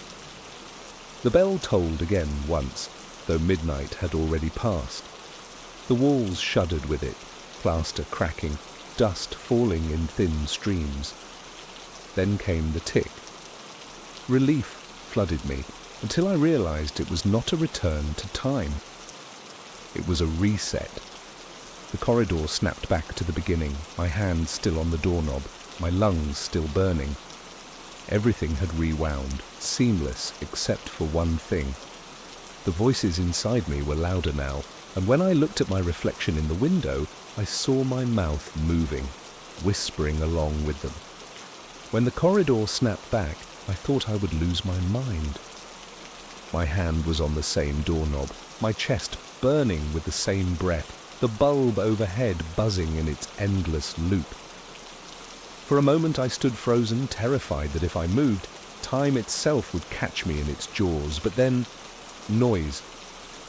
The bell tolled again once, though midnight had already passed. The walls shuddered with it, plaster cracking, dust falling in thin streams. Then came the tick. Relief flooded me, until I realized it was not a return to time. It was a reset. The corridor snapped back to the beginning, my hand still on the doorknob, my lungs still burning. Everything had rewound, seamless except for one thing. The voices inside me were louder now, and when I looked at my reflection in the window, I saw my mouth moving, whispering along with them. When the corridor snapped back, I thought I would lose my mind. My hand was on the same doorknob, my chest burning with the same breath, the bulb overhead buzzing in its endless loop. For a moment I stood frozen, terrified that if I moved, Time itself would catch me in its jaws, but then noise.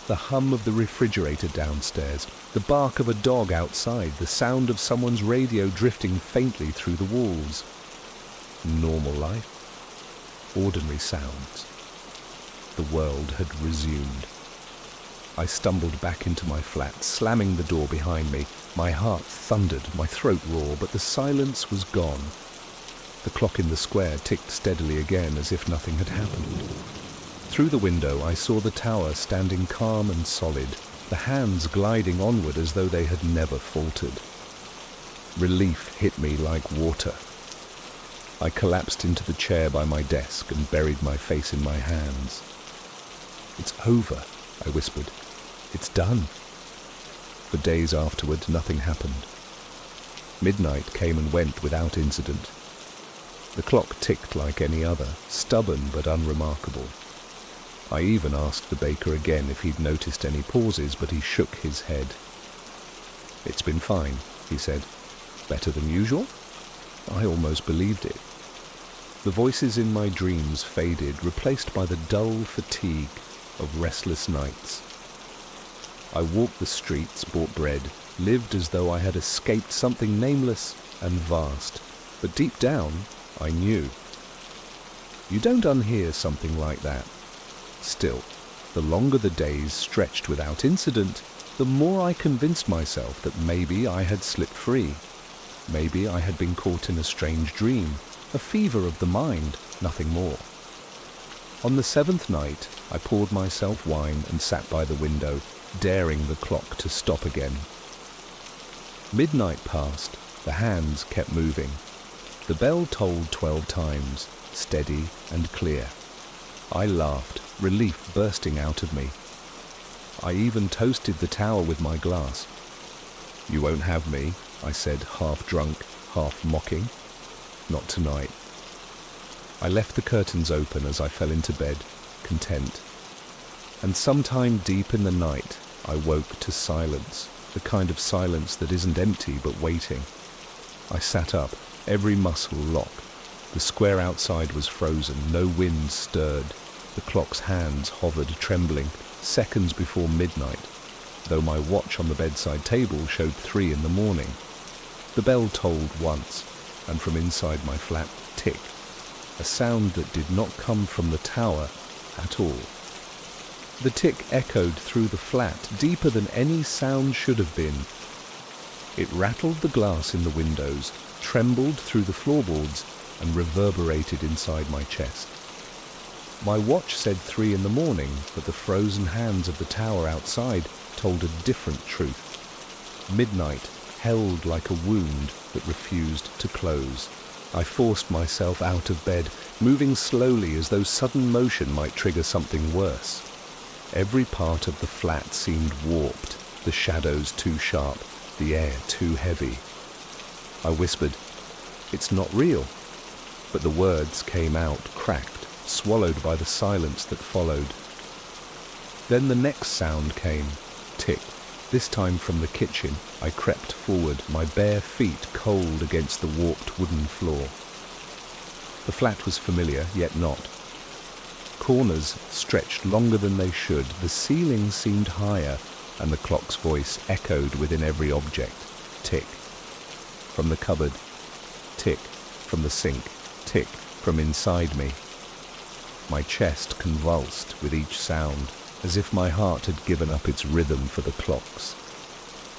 The hum of the refrigerator downstairs, the bark of a dog outside, the sound of someone's radio drifting faintly through the walls. Normal life. Ordinary sounds. The world had resumed. I stumbled back into my flat, slamming the door behind me. My heart thundered, my throat raw, but the silence was gone. The clock in the square ticked steadily again, as if nothing had happened. Through the window I saw the tower standing calm and solid, the hands gliding onward as though they had never faltered. Relief hit me like water. I collapsed into the chair by my desk and buried my face in my hands. "It's over," I whispered. "It's done." For days afterward, nothing happened. Midnight came and went without incident. The clock ticked like any other, stubborn but unremarkable. I even asked the baker again if he'd noticed any pauses, but he shook his head. "It's been fine," he said. "Better than usual?" I almost believed it. The voices in my dreams faded, replaced by the dull fatigue of restless nights. I walked the streets, bought bread, lived as though I had escaped something nameless and vast. But deep down, I knew. You don't unhear something like that. Still, the longer the days stretched without incident, the more I convinced myself that maybe I had slipped free. Maybe I had been caught in a strange dream, a fever of the mind, nothing more. On the 7th night, I poured myself wine and sat by the window, daring the clock to stop again. Midnight passed, the hands kept moving. The bell tolled 12 times, steady and clear. I laughed, relief bursting out of me. I even toasted the tower with my glass. "You won't have me," I said, half drunk, half mocking. "Not tonight." I left the curtains open as I fell into bed, content. And sometime deep in the night, I woke to silence, the kind of silence that isn't empty but waiting. I sat up, every muscle locked. The square outside was frozen, no wind stirred. The clock's hands hovered trembling, seconds before midnight, though my watch on the bedside table showed 3 in the morning. The bell tolled once, and from inside my flat tick, a sound that did not come from the tower at all. The tick echoed through the flat, deeper than any sound should have been. It rattled the glass in the windows, trembled through the floorboards, and reverberated inside my chest. My watch said 3 in the morning, but the frozen hands of the tower outside told a different truth. Midnight held like a wound that refused to close. I forced myself out of bed, moving slowly as though sudden motion might trigger something worse. Every part of the flat seemed warped, the shadows too sharp, the air too heavy. I whispered, "It's not real." But the words came out cracked, swallowed by the silence that followed. Then the next sound came, tick, this time from the kitchen. I crept forward, my bare feet cold against the warped wooden floor. The flat was familiar, yet not. Corners stretched longer than they should, the ceiling seemed higher, and the clock's voice echoed within every object. Tick. From the cupboard. Tick. From the sink. Tick. From inside me. My chest convulsed with each sound, as if my heart had given up its rhythm for the clocks.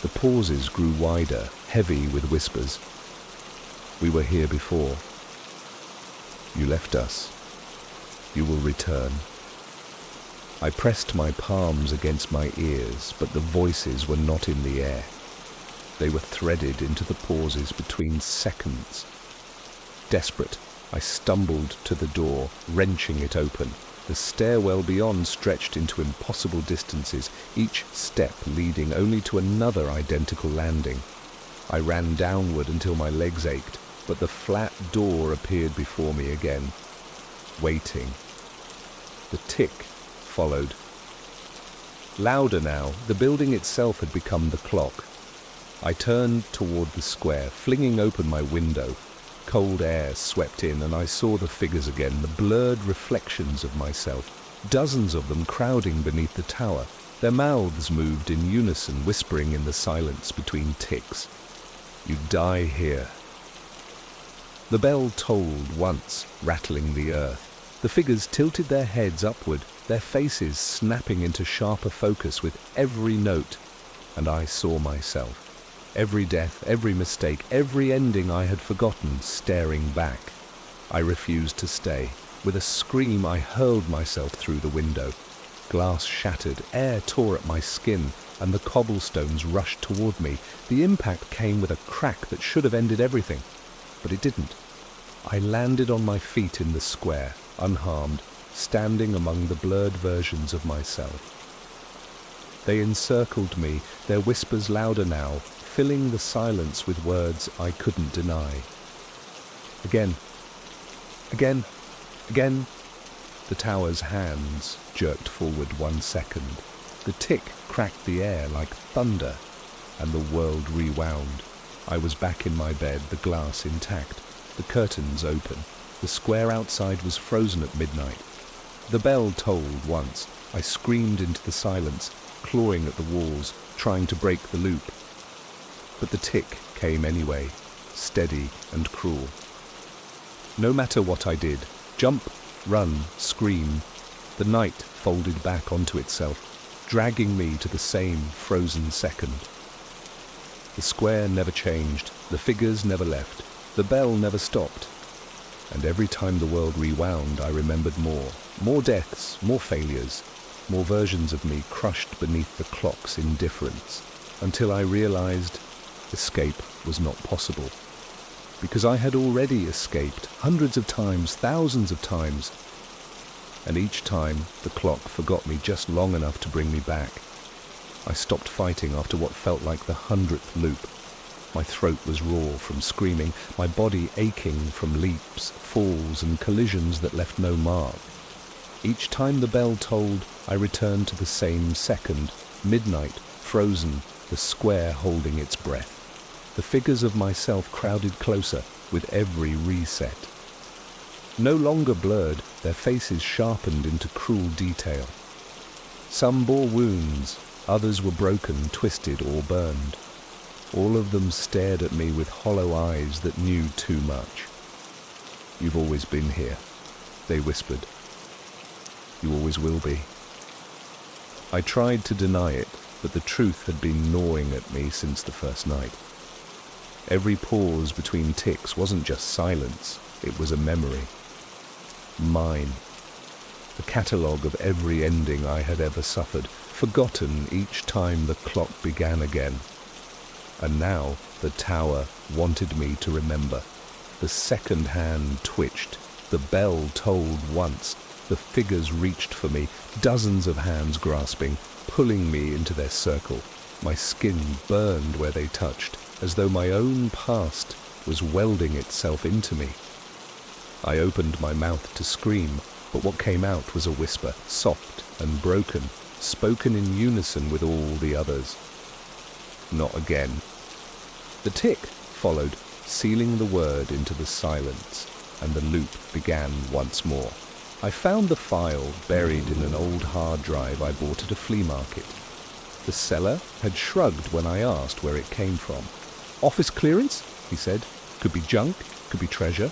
The pauses grew wider, heavy with whispers. "We were here before. You left us. You will return." I pressed my palms against my ears, but the voices were not in the air. They were threaded into the pauses between seconds. Desperate, I stumbled to the door, wrenching it open. The stairwell beyond stretched into impossible distances, each step leading only to another identical landing. I ran downward until my legs ached, but the flat door appeared before me again, waiting. The tick followed. Louder now, the building itself had become the clock. I turned toward the square, flinging open my window. Cold air swept in and I saw the figures again, the blurred reflections of myself, dozens of them crowding beneath the tower. Their mouths moved in unison, whispering in the silence between ticks. "You die here." The bell tolled once, rattling the earth. The figures tilted their heads upward, their faces snapping into sharper focus with every note, and I saw myself. Every death, every mistake, every ending I had forgotten, staring back. I refused to stay. With a scream, I hurled myself through the window. Glass shattered, air tore at my skin, and the cobblestones rushed toward me. The impact came with a crack that should have ended everything, but it didn't. I landed on my feet in the square, unharmed, standing among the blurred versions of myself. They encircled me, their whispers louder now, filling the silence with words I couldn't deny. Again, again, again. The tower's hands jerked forward 1 second. The tick cracked the air like thunder, and the world rewound. I was back in my bed, the glass intact, the curtains open. The square outside was frozen at midnight. The bell tolled once. I screamed into the silence, clawing at the walls, trying to break the loop. But the tick came anyway, steady and cruel. No matter what I did, jump, run, scream, the night folded back onto itself, dragging me to the same frozen second. The square never changed, the figures never left, the bell never stopped. And every time the world rewound, I remembered more deaths, more failures, more versions of me crushed beneath the clock's indifference, until I realized escape was not possible. Because I had already escaped hundreds of times, thousands of times, and each time the clock forgot me just long enough to bring me back. I stopped fighting after what felt like the 100th loop. My throat was raw from screaming, my body aching from leaps, falls, and collisions that left no mark. Each time the bell tolled, I returned to the same second, midnight, frozen, the square holding its breath. The figures of myself crowded closer with every reset. No longer blurred, their faces sharpened into cruel detail. Some bore wounds, others were broken, twisted, or burned. All of them stared at me with hollow eyes that knew too much. "You've always been here," they whispered. "You always will be." I tried to deny it, but the truth had been gnawing at me since the first night. Every pause between ticks wasn't just silence, it was a memory. Mine. A catalogue of every ending I had ever suffered, forgotten each time the clock began again. And now the tower wanted me to remember. The second hand twitched, the bell tolled once, the figures reached for me, dozens of hands grasping, pulling me into their circle. My skin burned where they touched, as though my own past was welding itself into me. I opened my mouth to scream, but what came out was a whisper, soft and broken, spoken in unison with all the others. "Not again." The tick followed, sealing the word into the silence, and the loop began once more. I found the file buried in an old hard drive I bought at a flea market. The seller had shrugged when I asked where it came from. "Office clearance," he said. "Could be junk, could be treasure."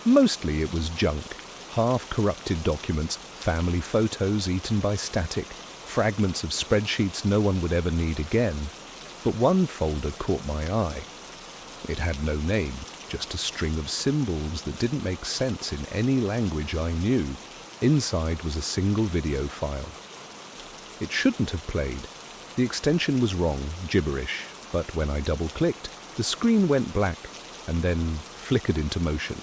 Mostly it was junk, half-corrupted documents, family photos eaten by static, fragments of spreadsheets no one would ever need again. But one folder caught my eye. It had no name, just a string of symbols that didn't make sense in any language I knew. Inside was a single video file. It shouldn't have played. The extension was wrong, gibberish, but when I double-clicked, the screen went black and then flickered into motion.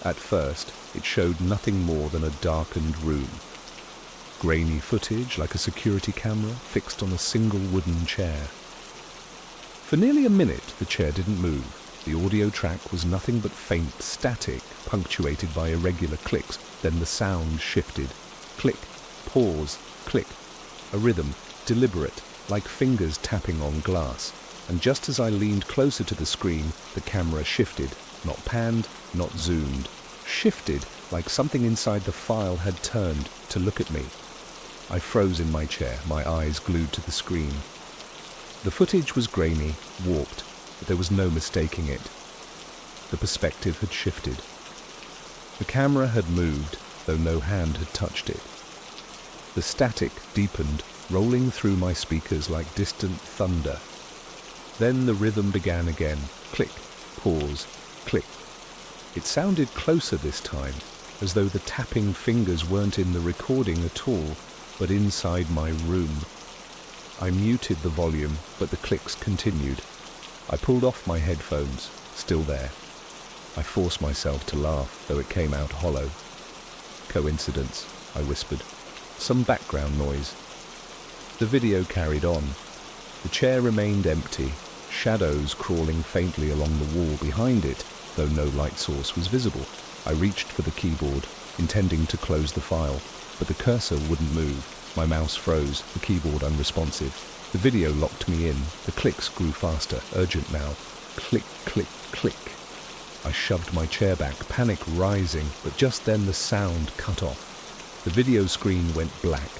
At first, it showed nothing more than a darkened room. Grainy footage like a security camera fixed on a single wooden chair. For nearly a minute, the chair didn't move. The audio track was nothing but faint static, punctuated by irregular clicks. Then the sound shifted. Click, pause, click. A rhythm, deliberate, like fingers tapping on glass. and just as I leaned closer to the screen, the camera shifted, not panned, not zoomed, shifted like something inside the file had turned to look at me. I froze in my chair, my eyes glued to the screen. The footage was grainy, warped, but there was no mistaking it. The perspective had shifted. The camera had moved, though no hand had touched it. The static deepened, rolling through my speakers like distant thunder. Then the rhythm began again. Click, pause, click. It sounded closer this time, as though the tapping fingers weren't in the recording at all, but inside my room. I muted the volume, but the clicks continued. I pulled off my headphones, still there. I forced myself to laugh, though it came out hollow. Coincidence, I whispered. Some background noise. The video carried on. The chair remained empty, shadows crawling faintly along the wall behind it, though no light source was visible. I reached for the keyboard, intending to close the file, but the cursor wouldn't move. My mouse froze, the keyboard unresponsive. The video locked me in. The clicks grew faster, urgent now. Click, click, click. I shoved my chair back, panic rising, but just then the sound cut off. The video screen went black.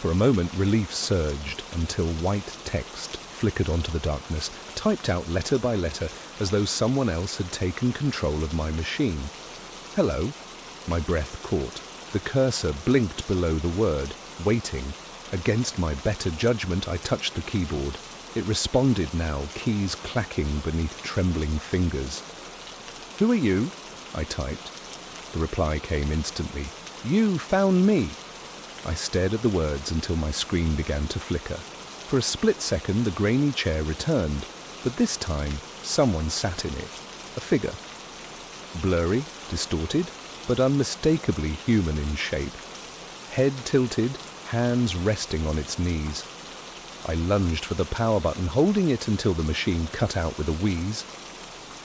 For a moment, relief surged until white text flickered onto the darkness, typed out letter by letter, as though someone else had taken control of my machine. Hello. My breath caught. The cursor blinked below the word, waiting. Against my better judgment, I touched the keyboard. It responded now, keys clacking beneath trembling fingers. Who are you? I typed. The reply came instantly. You found me. I stared at the words until my screen began to flicker. For a split second, the grainy chair returned, but this time, someone sat in it. A figure. Blurry, distorted, but unmistakably human in shape. Head tilted, hands resting on its knees. I lunged for the power button, holding it until the machine cut out with a wheeze.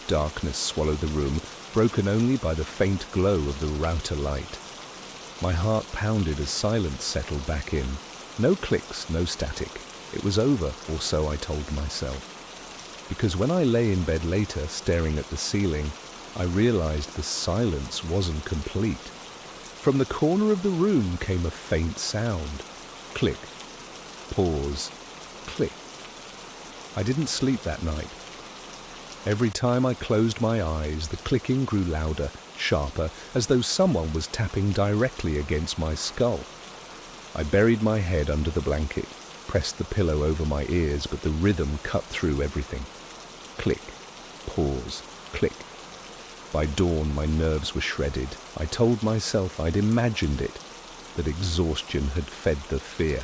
Darkness swallowed the room, broken only by the faint glow of the router light. My heart pounded as silence settled back in. No clicks, no static. It was over, or so I told myself. Because when I lay in bed later, staring at the ceiling, I realized the silence wasn't complete. From the corner of the room came a faint sound. Click. Pause. Click. I didn't sleep that night. Every time I closed my eyes, the clicking grew louder, sharper, as though someone was tapping directly against my skull. I buried my head under the blanket, pressed the pillow over my ears, but the rhythm cut through everything. Click. Pause. Click. By dawn, my nerves were shredded. I told myself I'd imagined it, that exhaustion had fed the fear.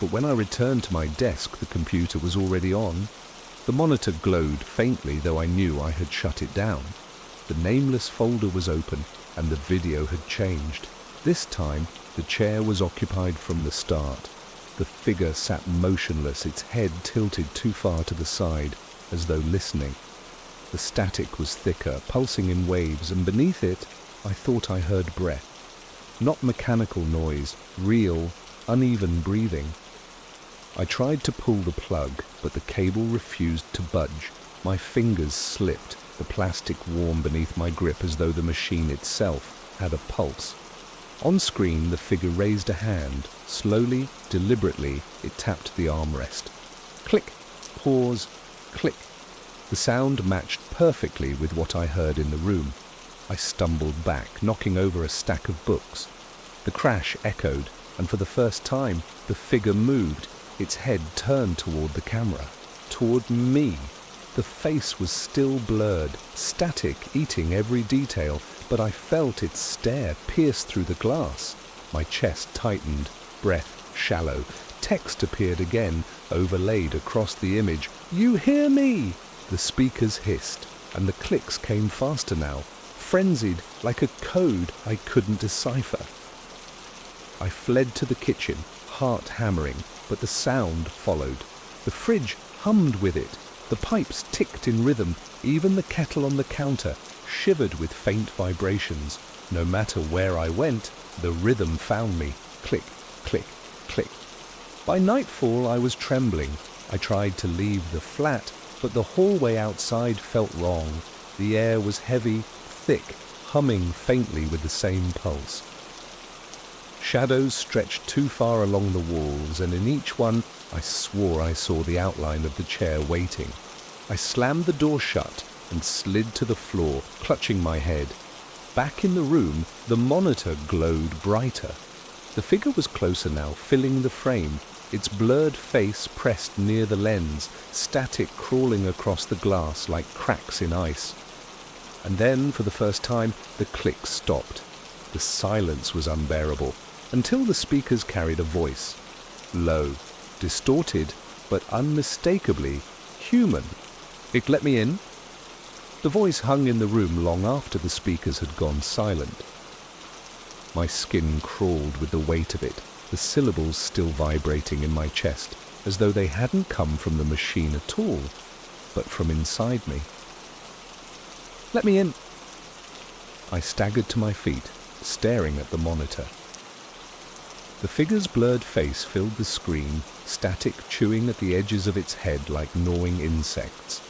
But when I returned to my desk, the computer was already on. The monitor glowed faintly, though I knew I had shut it down. The nameless folder was open, and the video had changed. This time, the chair was occupied from the start. The figure sat motionless, its head tilted too far to the side, as though listening. The static was thicker, pulsing in waves, and beneath it, I thought I heard breath. Not mechanical noise, real, uneven breathing. I tried to pull the plug, but the cable refused to budge. My fingers slipped, the plastic warm beneath my grip as though the machine itself had a pulse. On screen, the figure raised a hand. Slowly, deliberately, it tapped the armrest. Click, pause, click. The sound matched perfectly with what I heard in the room. I stumbled back, knocking over a stack of books. The crash echoed, and for the first time, the figure moved. Its head turned toward the camera, toward me. The face was still blurred, static, eating every detail, but I felt its stare pierce through the glass. My chest tightened, breath shallow. Text appeared again, overlaid across the image. You hear me? The speakers hissed, and the clicks came faster now, frenzied like a code I couldn't decipher. I fled to the kitchen, heart hammering, but the sound followed. The fridge hummed with it. The pipes ticked in rhythm. Even the kettle on the counter shivered with faint vibrations. No matter where I went, the rhythm found me. Click, click, click. By nightfall, I was trembling. I tried to leave the flat, but the hallway outside felt wrong. The air was heavy, thick, humming faintly with the same pulse. Shadows stretched too far along the walls, and in each one I swore I saw the outline of the chair waiting. I slammed the door shut and slid to the floor, clutching my head. Back in the room, the monitor glowed brighter. The figure was closer now, filling the frame, its blurred face pressed near the lens, static crawling across the glass like cracks in ice. And then, for the first time, the click stopped. The silence was unbearable, until the speakers carried a voice. Low, distorted, but unmistakably human. "It let me in?" The voice hung in the room long after the speakers had gone silent. My skin crawled with the weight of it, the syllables still vibrating in my chest, as though they hadn't come from the machine at all, but from inside me. "Let me in." I staggered to my feet, staring at the monitor. The figure's blurred face filled the screen, static chewing at the edges of its head like gnawing insects.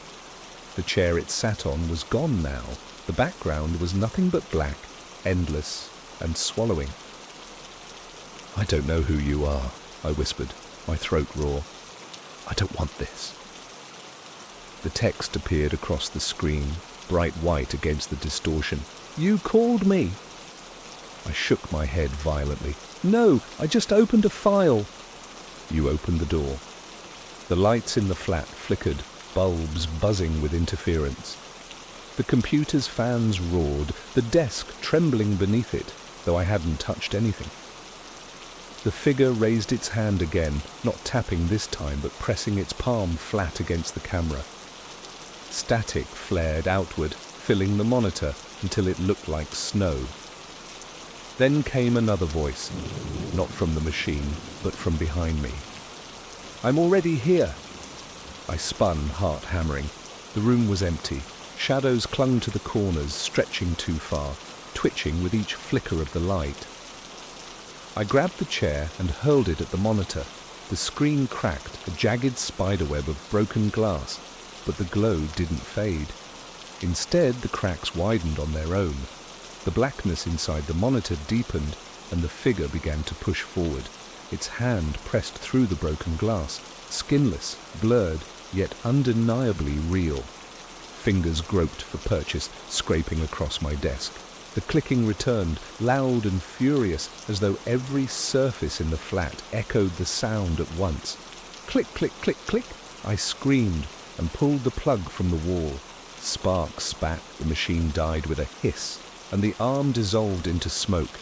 The chair it sat on was gone now. The background was nothing but black, endless, and swallowing. "I don't know who you are," I whispered, my throat raw. "I don't want this." The text appeared across the screen, bright white against the distortion. "You called me." I shook my head violently. "No, I just opened a file." "You opened the door." The lights in the flat flickered, bulbs buzzing with interference. The computer's fans roared, the desk trembling beneath it, though I hadn't touched anything. The figure raised its hand again, not tapping this time, but pressing its palm flat against the camera. Static flared outward, filling the monitor until it looked like snow. Then came another voice, not from the machine, but from behind me. "I'm already here." I spun, heart hammering. The room was empty. Shadows clung to the corners, stretching too far, twitching with each flicker of the light. I grabbed the chair and hurled it at the monitor. The screen cracked, a jagged spiderweb of broken glass, but the glow didn't fade. Instead, the cracks widened on their own. The blackness inside the monitor deepened, and the figure began to push forward. Its hand pressed through the broken glass, skinless, blurred, yet undeniably real. Fingers groped for purchase, scraping across my desk. The clicking returned, loud and furious, as though every surface in the flat echoed the sound at once. "Click, click, click, click!" I screamed and pulled the plug from the wall. Sparks spat, the machine died with a hiss, and the arm dissolved into smoke.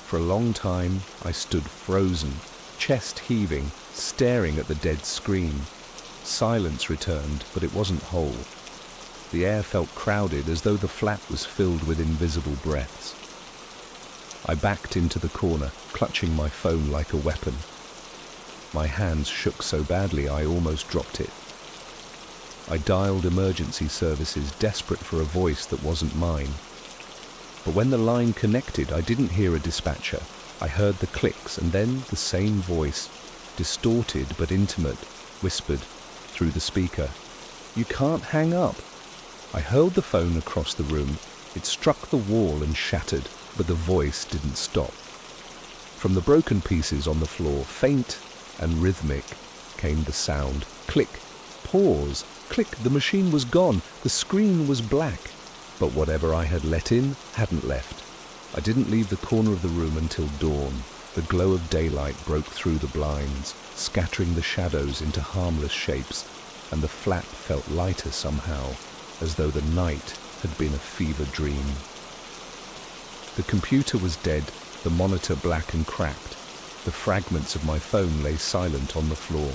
For a long time, I stood frozen, chest heaving, staring at the dead screen. Silence returned, but it wasn't whole. The air felt crowded, as though the flat was filled with invisible breaths. I backed into the corner, clutching my phone like a weapon. My hands shook so badly I almost dropped it. I dialed emergency services, desperate for a voice that wasn't mine. But when the line connected, I didn't hear a dispatcher. I heard the clicks, and then the same voice, distorted but intimate, whispered through the speaker, "You can't hang up." I hurled the phone across the room. It struck the wall and shattered, but the voice didn't stop. From the broken pieces on the floor, faint and rhythmic, came the sound. Click, pause, click. The machine was gone. The screen was black. But whatever I had let in hadn't left. I didn't leave the corner of the room until dawn. The glow of daylight broke through the blinds, scattering the shadows into harmless shapes, and the flat felt lighter somehow, as though the night had been a fever dream. The computer was dead, the monitor black and cracked. The fragments of my phone lay silent on the floor.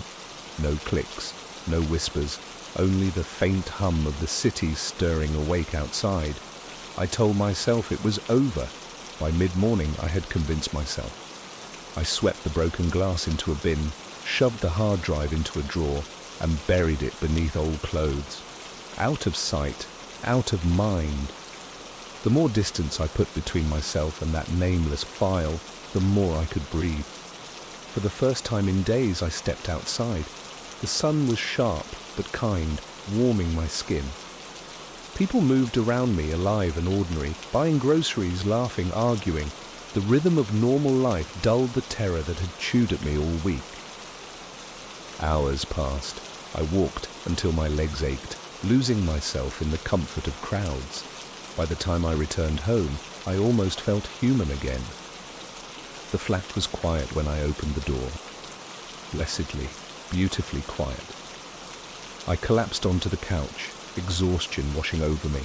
No clicks, no whispers, only the faint hum of the city stirring awake outside. I told myself it was over. By mid-morning, I had convinced myself. I swept the broken glass into a bin, shoved the hard drive into a drawer, and buried it beneath old clothes. Out of sight, out of mind. The more distance I put between myself and that nameless file, the more I could breathe. For the first time in days, I stepped outside. The sun was sharp but kind, warming my skin. People moved around me, alive and ordinary, buying groceries, laughing, arguing. The rhythm of normal life dulled the terror that had chewed at me all week. Hours passed. I walked until my legs ached, losing myself in the comfort of crowds. By the time I returned home, I almost felt human again. The flat was quiet when I opened the door. Blessedly, beautifully quiet. I collapsed onto the couch, exhaustion washing over me.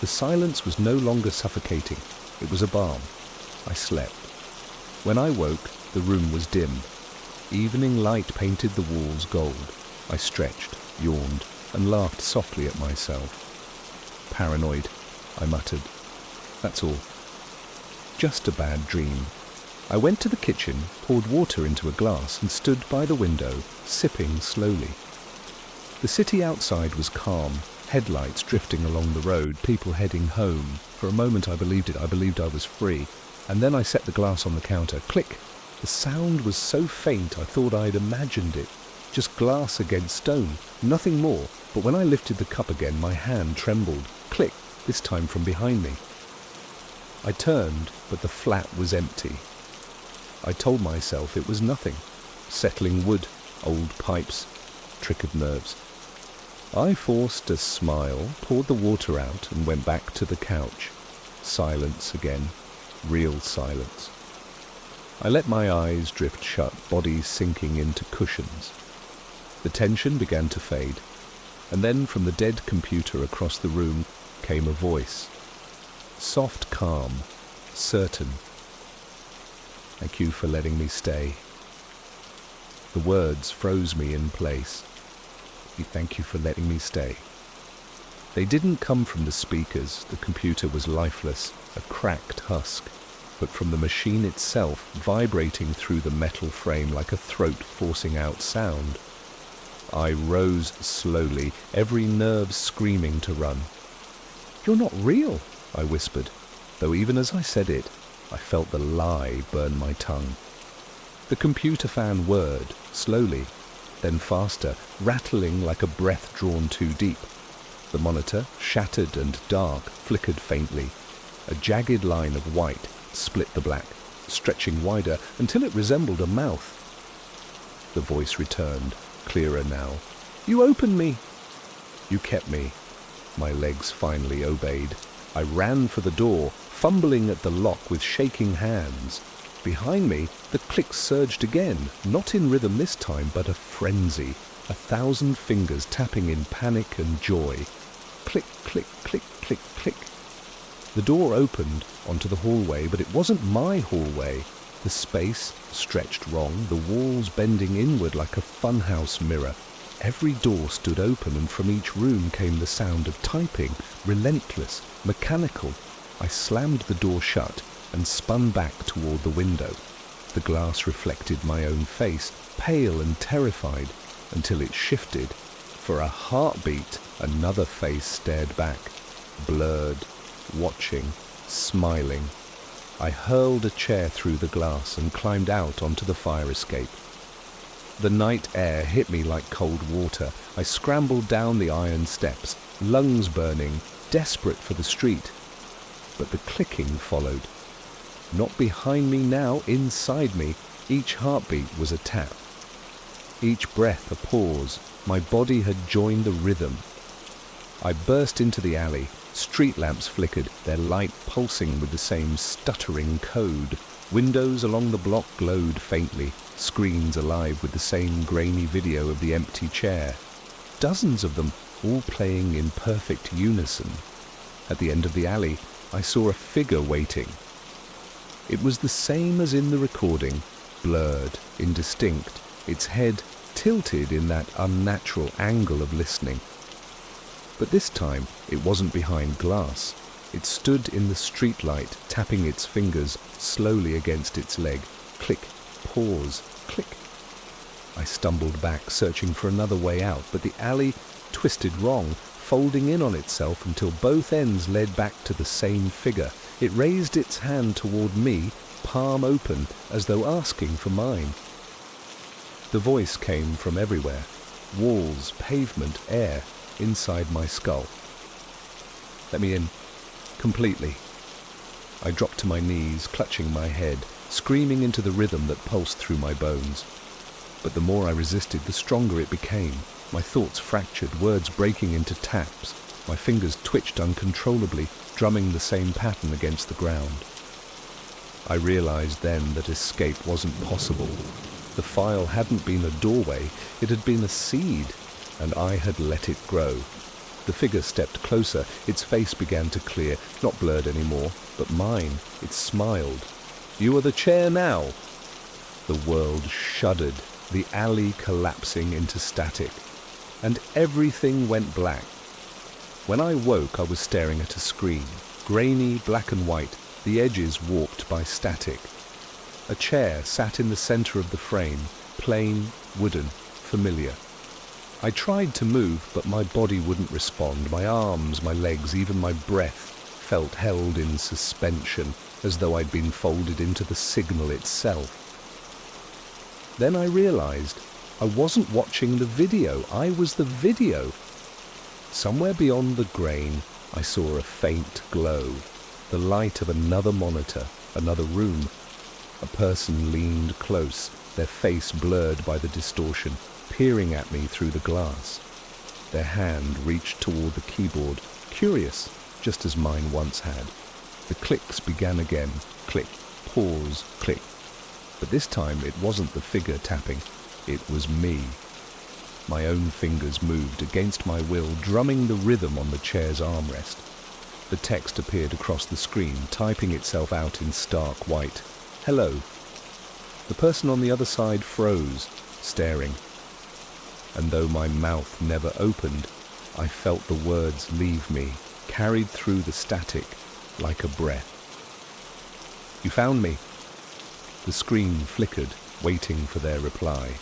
The silence was no longer suffocating. It was a balm. I slept. When I woke, the room was dim. Evening light painted the walls gold. I stretched, yawned, and laughed softly at myself. Paranoid, I muttered. That's all. Just a bad dream. I went to the kitchen, poured water into a glass, and stood by the window, sipping slowly. The city outside was calm, headlights drifting along the road, people heading home. For a moment I believed it. I believed I was free. And then I set the glass on the counter. Click! The sound was so faint I thought I'd imagined it. Just glass against stone, nothing more. But when I lifted the cup again, my hand trembled. Click! This time from behind me. I turned, but the flat was empty. I told myself it was nothing. Settling wood, old pipes, trick of nerves. I forced a smile, poured the water out, and went back to the couch. Silence again. Real silence. I let my eyes drift shut, body sinking into cushions. The tension began to fade, and then from the dead computer across the room came a voice. Soft, calm, certain. Thank you for letting me stay. The words froze me in place. Thank you for letting me stay. They didn't come from the speakers. The computer was lifeless, a cracked husk, but from the machine itself, vibrating through the metal frame like a throat forcing out sound. I rose slowly, every nerve screaming to run. You're not real, I whispered, though even as I said it, I felt the lie burn my tongue. The computer fan whirred, slowly, then faster, rattling like a breath drawn too deep. The monitor, shattered and dark, flickered faintly. A jagged line of white split the black, stretching wider until it resembled a mouth. The voice returned, clearer now. You opened me. You kept me. My legs finally obeyed. I ran for the door, fumbling at the lock with shaking hands. Behind me, the clicks surged again, not in rhythm this time, but a frenzy. 1,000 fingers tapping in panic and joy. Click, click, click, click, click. The door opened onto the hallway, but it wasn't my hallway. The space stretched wrong, the walls bending inward like a funhouse mirror. Every door stood open, and from each room came the sound of typing, relentless, mechanical. I slammed the door shut and spun back toward the window. The glass reflected my own face, pale and terrified, until it shifted. For a heartbeat, another face stared back, blurred, watching, smiling. I hurled a chair through the glass and climbed out onto the fire escape. The night air hit me like cold water. I scrambled down the iron steps, lungs burning, desperate for the street. But the clicking followed. Not behind me now, inside me. Each heartbeat was a tap. Each breath a pause. My body had joined the rhythm. I burst into the alley. Street lamps flickered, their light pulsing with the same stuttering code. Windows along the block glowed faintly, screens alive with the same grainy video of the empty chair. Dozens of them, all playing in perfect unison. At the end of the alley, I saw a figure waiting. It was the same as in the recording, blurred, indistinct, its head tilted in that unnatural angle of listening. But this time, it wasn't behind glass. It stood in the streetlight, tapping its fingers slowly against its leg. Click, pause, click. I stumbled back, searching for another way out, but the alley twisted wrong, folding in on itself until both ends led back to the same figure. It raised its hand toward me, palm open, as though asking for mine. The voice came from everywhere. walls, pavement, air inside my skull. Let me in, completely. I dropped to my knees, clutching my head, screaming into the rhythm that pulsed through my bones. But the more I resisted, the stronger it became. My thoughts fractured, words breaking into taps. My fingers twitched uncontrollably, drumming the same pattern against the ground. I realized then that escape wasn't possible. The file hadn't been a doorway, it had been a seed, and I had let it grow. The figure stepped closer, its face began to clear, not blurred anymore, but mine. It smiled. "You are the chair now." The world shuddered, the alley collapsing into static, and everything went black. When I woke, I was staring at a screen, grainy, black and white, the edges warped by static. A chair sat in the center of the frame, plain, wooden, familiar. I tried to move, but my body wouldn't respond. My arms, my legs, even my breath felt held in suspension, as though I'd been folded into the signal itself. Then I realized I wasn't watching the video, I was the video. Somewhere beyond the grain, I saw a faint glow, the light of another monitor, another room. A person leaned close, their face blurred by the distortion, peering at me through the glass. Their hand reached toward the keyboard, curious, just as mine once had. The clicks began again, click, pause, click. But this time it wasn't the figure tapping, it was me. My own fingers moved against my will, drumming the rhythm on the chair's armrest. The text appeared across the screen, typing itself out in stark white. "Hello." The person on the other side froze, staring. And though my mouth never opened, I felt the words leave me, carried through the static like a breath. "You found me." The screen flickered, waiting for their reply.